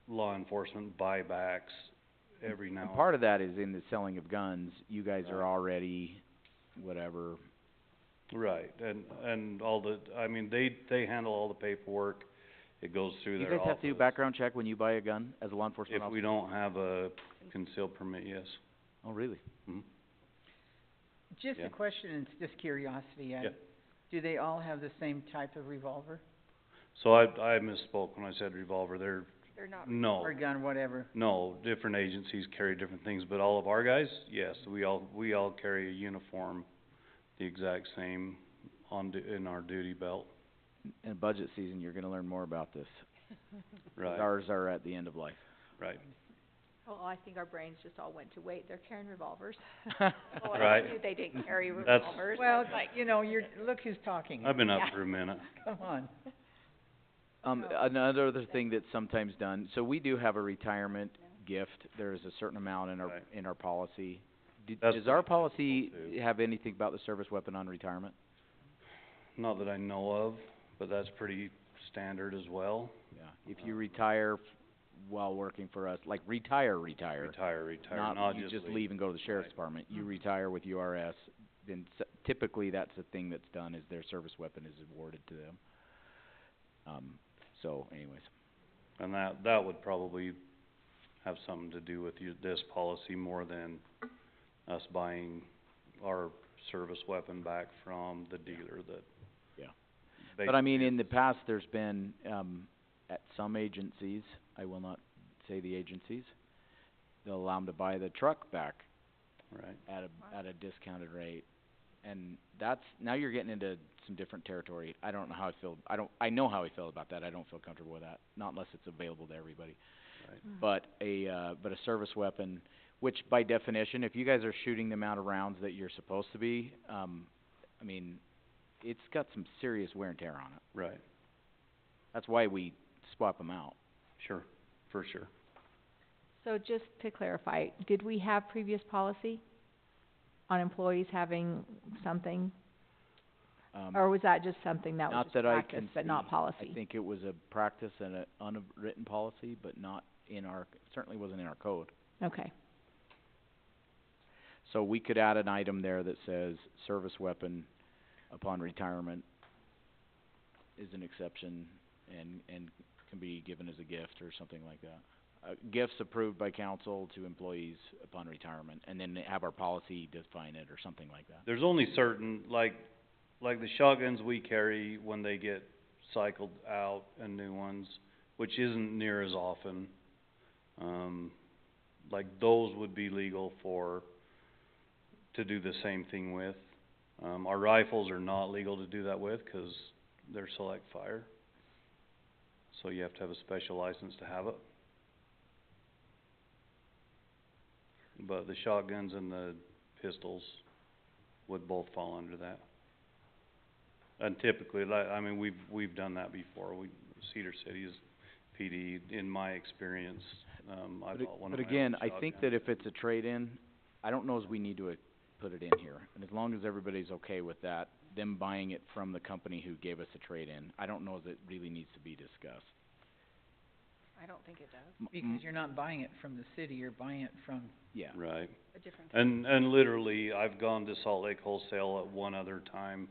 law enforcement buybacks every now and then.
Part of that is in the selling of guns. You guys are already, whatever.
Right, and all they handle all the paperwork. It goes through their office.
You guys have to do background check when you buy a gun as a law enforcement officer?
If we don't have a concealed permit, yes.
Oh, really?
Mm-hmm.
Just a question, and it's just curiosity.
Yeah.
Do they all have the same type of revolver?
So I misspoke when I said revolver. They're
not
no.
Or gun, whatever?
No, different agencies carry different things, but all of our guys, yes, we all carry a uniform, the exact same in our duty belt.
In budget season, you're gonna learn more about this.
Right.
Ours are at the end of life.
Right.
Oh, I think our brains just all went to, wait, they're carrying revolvers.
Right.
I knew they didn't carry
That's-
revolvers.
Well, look who's talking.
I've been up for a minute.
Come on.
Another thing that's sometimes done, so we do have a retirement gift, there's a certain amount in
Right.
our policy.
That's
Does our
pretty
policy
typical, too.
have anything about the service weapon on retirement?
Not that I know of, but that's pretty standard as well.
Yeah, if you retire while working for us, like retire,
Retire,
not
not
you
just
leave and go to the sheriff's
Right.
department, you retire with URS, then typically that's the thing that's done, is their service weapon is awarded to them. So anyways,
And that would probably have something to do with this policy more than us buying our service weapon back from the dealer that.
Yeah. But I mean,
basically
in the
is-
past, there's been, at some agencies, I will not say the agencies, they'll allow them to buy the truck back
Right.
at a discounted rate. And that's, now you're getting into some different territory. I don't know how I feel, I know how I feel about that. I don't feel comfortable with that, not unless it's available to everybody.
Right.
But a service weapon, which by definition, if you guys are shooting the amount of rounds that you're supposed to be, I mean, it's got some serious wear and tear on it.
Right.
That's why we swap them out.
Sure, for sure.
So just to clarify, did we have previous policy on employees having something? Or was that just something that was
Not
just
that I
practice,
can
but not
see.
policy?
I think it was a practice and an unwritten policy, but not in our, certainly wasn't in our code.
Okay.
So we could add an item there that says service weapon upon retirement is an exception and can be given as a gift or something like that. Gifts approved by council to employees upon retirement, and then have our policy define it or something like that.
There's only certain, like the shotguns we carry when they get cycled out and new ones, which isn't near as often. Like those would be legal to do the same thing with. Our rifles are not legal to do that with, 'cause they're select fire. So you have to have a special license to have it. But the shotguns and the pistols would both fall under that. And typically, I mean, we've done that before. Cedar City's PD, in my experience, I bought one of my own
But again, I think that
shotguns.
if it's a trade-in, I don't know as we need to put it in here. And as long as everybody's okay with that, them buying it from the company who gave us a trade-in, I don't know if it really needs to be discussed.
I don't think it does.
Because you're not buying it from the city, you're buying it from
Yeah.
Right.
A different
And literally, I've gone to Salt Lake Wholesale at one other time,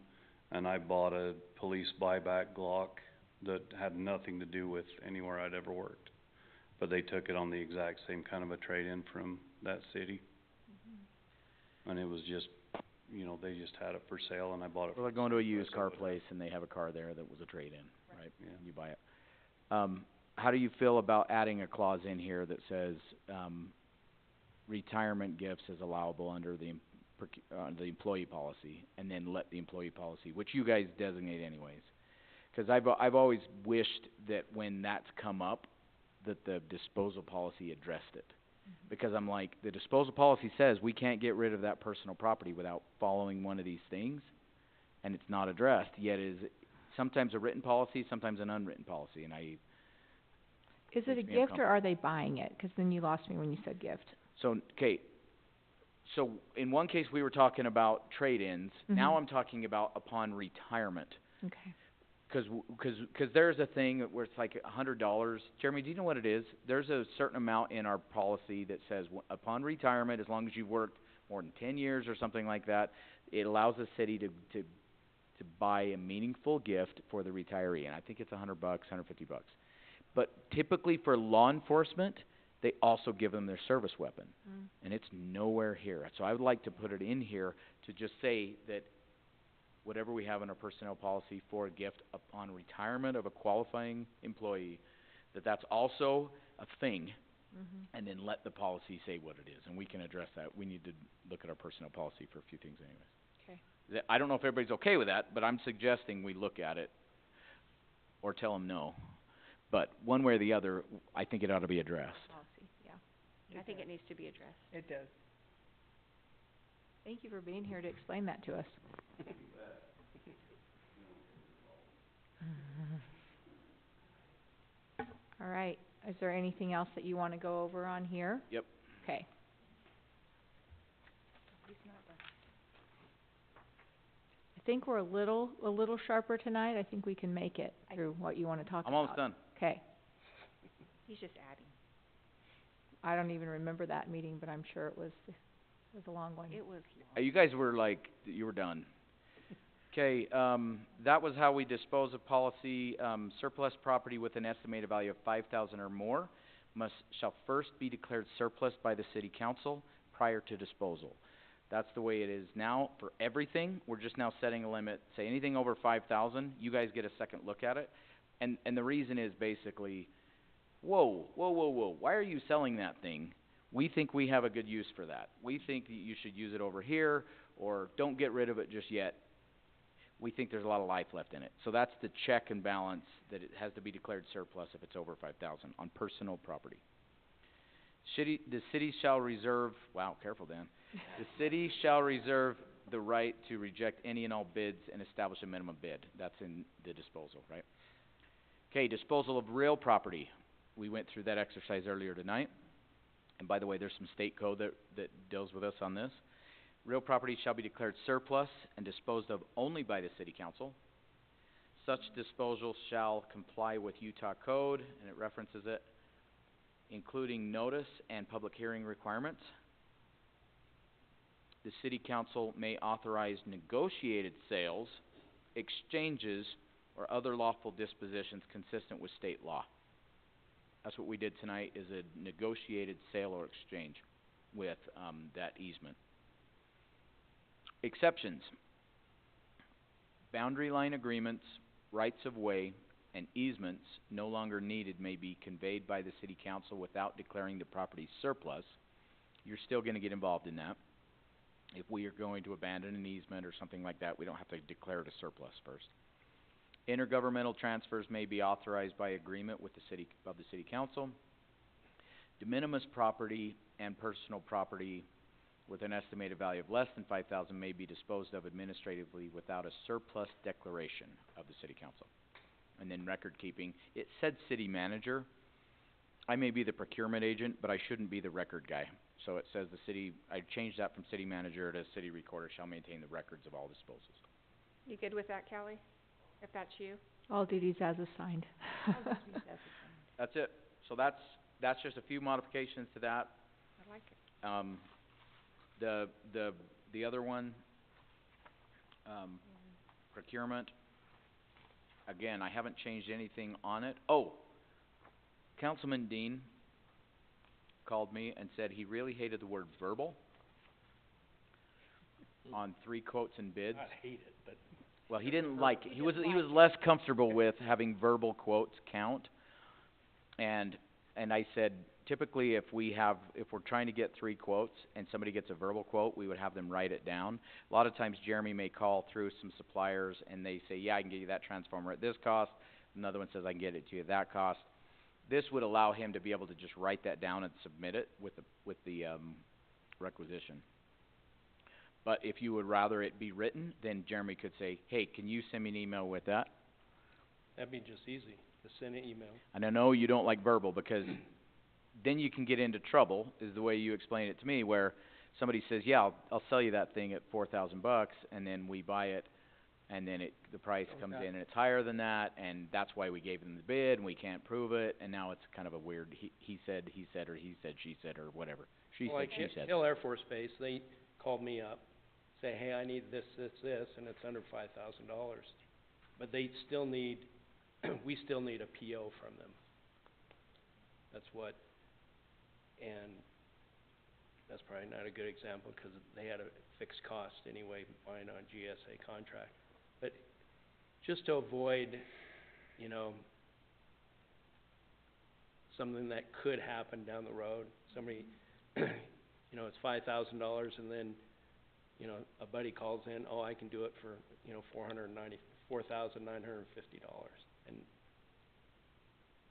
and I bought a police buyback Glock that had nothing to do with anywhere I'd ever worked. But they took it on the exact same kind of a trade-in from that city. And it was just, they just had it for sale, and I bought it.
Or like going to a used car place and they have a car there that was a trade-in, right?
Yeah.
You buy it. How do you feel about adding a clause in here that says, retirement gifts is allowable under the employee policy, and then let the employee policy, which you guys designate anyways? 'Cause I've always wished that when that's come up, that the disposal policy addressed it. Because I'm like, the disposal policy says we can't get rid of that personal property without following one of these things, and it's not addressed, yet is sometimes a written policy, sometimes an unwritten policy, and
Is it a
makes me
gift or are they buying it? 'Cause then you lost me when you said gift.
So, okay, so in one case we were talking about trade-ins, now
Mhm.
I'm talking about upon retirement.
Okay.
'Cause there's a thing where it's like $100. Jeremy, do you know what it is? There's a certain amount in our policy that says upon retirement, as long as you've worked more than 10 years or something like that, it allows the city to buy a meaningful gift for the retiree, and I think it's $100, $150. But typically for law enforcement, they also give them their service weapon, and it's nowhere here. So I would like to put it in here to just say that whatever we have in our personnel policy for a gift upon retirement of a qualifying employee, that's also a thing, and then let the policy say what it is, and we can address that. We need to look at our personnel policy for a few things anyways.
Okay.
I don't know if everybody's okay with that, but I'm suggesting we look at it, or tell them no. But one way or the other, I think it ought to be addressed.
Policy, yeah.
I think it needs to be addressed.
It does.
Thank you for being here to explain that to us. All right, is there anything else that you wanna go over on here?
Yep.
Okay. I think we're a little sharper tonight. I think we can make it through what you wanna talk about.
I'm almost done.
Okay.
He's just adding.
I don't even remember that meeting, but I'm sure it was a long one.
It was
You guys were like, you were done. Okay, that was how we dispose of policy. Surplus property with an estimated value of $5,000 or more shall first be declared surplus by the city council prior to disposal. That's the way it is now for everything. We're just now setting a limit. Say anything over 5,000, you guys get a second look at it. And the reason is basically, whoa, why are you selling that thing? We think we have a good use for that. We think that you should use it over here, or don't get rid of it just yet. We think there's a lot of life left in it. So that's the check and balance, that it has to be declared surplus if it's over 5,000 on personal property. The city shall reserve, wow, careful, Dan. The city shall reserve the right to reject any and all bids and establish a minimum bid. That's in the disposal, right? Okay, disposal of real property. We went through that exercise earlier tonight. And by the way, there's some state code that deals with us on this. Real property shall be declared surplus and disposed of only by the city council. Such disposal shall comply with Utah code, and it references it, including notice and public hearing requirements. The city council may authorize negotiated sales, exchanges, or other lawful dispositions consistent with state law. That's what we did tonight, is a negotiated sale or exchange with that easement. Exceptions. Boundary line agreements, rights of way, and easements no longer needed may be conveyed by the city council without declaring the property surplus. You're still going to get involved in that. If we are going to abandon an easement or something like that, we don't have to declare it a surplus first. Intergovernmental transfers may be authorized by agreement with the city council. De minimis property and personal property with an estimated value of less than 5,000 may be disposed of administratively without a surplus declaration of the city council. And then record keeping. It said city manager. I may be the procurement agent, but I shouldn't be the record guy. So it says I changed that from city manager to city recorder shall maintain the records of all disposals.
You good with that, Callie? If that's you?
All duties as assigned.
That's it. So that's just a few modifications to that.
I like it.
The other one, procurement, again, I haven't changed anything on it. Oh, Councilman Dean called me and said he really hated the word verbal on 3 quotes and bids.
I hate it, but
Well, he didn't like it. He was less comfortable with having verbal quotes count. And I said, typically if we're trying to get 3 quotes and somebody gets a verbal quote, we would have them write it down. A lot of times Jeremy may call through some suppliers and they say, yeah, I can get you that transformer at this cost. Another one says I can get it to you at that cost. This would allow him to be able to just write that down and submit it with the requisition. But if you would rather it be written, then Jeremy could say, hey, can you send me an email with that?
that'd be just easy, to send an email.
And I know you don't like verbal, because then you can get into trouble, is the way you explain it to me, where somebody says, yeah, I'll sell you that thing at $4,000, and then we buy it, and then the price comes in and it's higher than that, and that's why we gave them the bid, and we can't prove it, and now it's kind of a weird, he said, or he said, she said, or whatever. She said, she said.
Hill Air Force Base, they called me up, say, hey, I need this, and it's under $5,000. But they still need, we still need a PO from them. That's what, and that's probably not a good example, because they had a fixed cost anyway, buying on GSA contract. But just to avoid, something that could happen down the road, somebody, it's $5,000, and then, a buddy calls in, oh, I can do it for, $4,950. And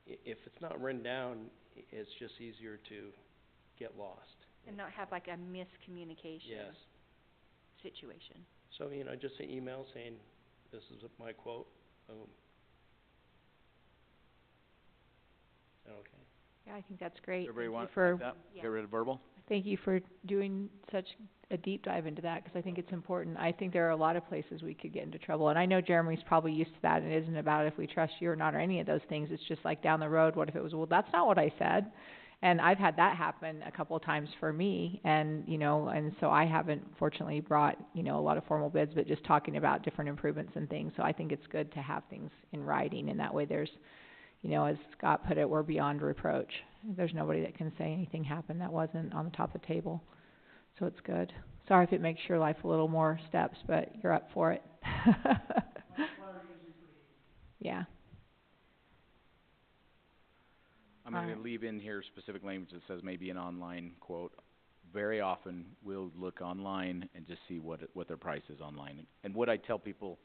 if it's not written down, it's just easier to get lost.
And not have like a miscommunication situation.
So, just an email saying, this is my quote, boom. Is that okay?
Yeah, I think that's great.
Everybody
Thank you
want
for,
like that?
Yeah.
Get rid of verbal?
thank you for doing such a deep dive into that, 'cause I think it's important. I think there are a lot of places we could get into trouble, and I know Jeremy's probably used to that, and it isn't about if we trust you or not or any of those things. It's just like down the road, what if it was, well, that's not what I said. And I've had that happen a couple of times for me, and, you know, and so I haven't fortunately brought, you know, a lot of formal bids, but just talking about different improvements and things. So I think it's good to have things in writing, and that way there's, you know, as Scott put it, we're beyond reproach. There's nobody that can say anything happened that wasn't on the top of the table. So it's good. Sorry if it makes your life a little more steps, but you're up for it. Yeah.
I'm gonna
Alright.
leave in here specific language that says maybe an online quote. Very often, we'll look online and just see what their price is online. And what I tell people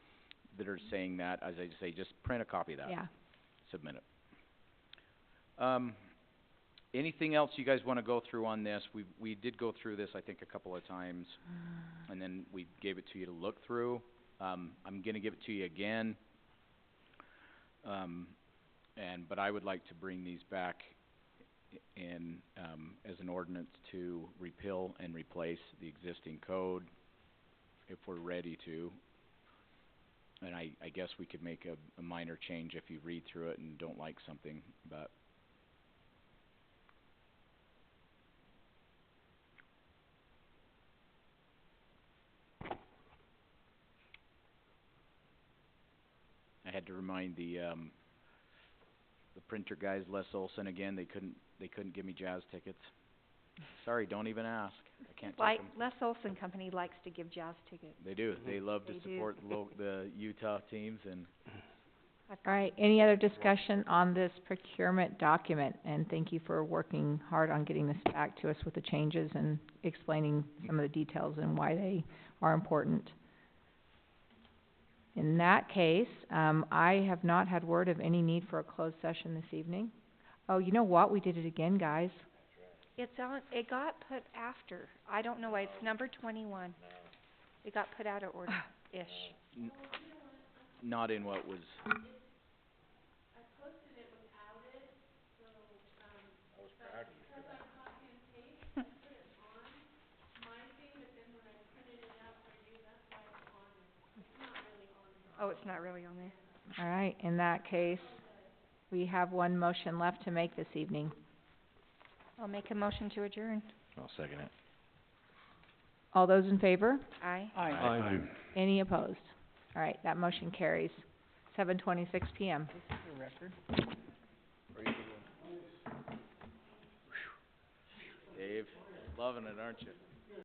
that are saying that, as I say, just print a copy of that.
Yeah.
Submit it. Anything else you guys wanna go through on this? We did go through this, I think, a couple of times, and then we gave it to you to look through. I'm gonna give it to you again. But I would like to bring these back in, as an ordinance to repeal and replace the existing code, if we're ready to. And I guess we could make a minor change if you read through it and don't like something, but I had to remind the printer guys, Les Olson again, they couldn't give me jazz tickets. Sorry, don't even ask. I can't take
Like,
'em.
Les Olson Company likes to give jazz tickets.
They do. They love to
They do.
support the Utah teams, and
Alright, any other discussion on this procurement document? And thank you for working hard on getting this back to us with the changes and explaining some of the details and why they are important. In that case, I have not had word of any need for a closed session this evening. Oh, you know what? We did it again, guys.
It got put after. I don't know why. It's number 21. It got put out of order-ish.
not in what was.
Oh, it's not really on there.
Alright, in that case, we have one motion left to make this evening.
I'll make a motion to adjourn.
I'll second it.
All those in favor?
Aye.
Aye.
Any opposed? Alright, that motion carries. 7:26 PM.
This is a record.
Dave, loving it, aren't you?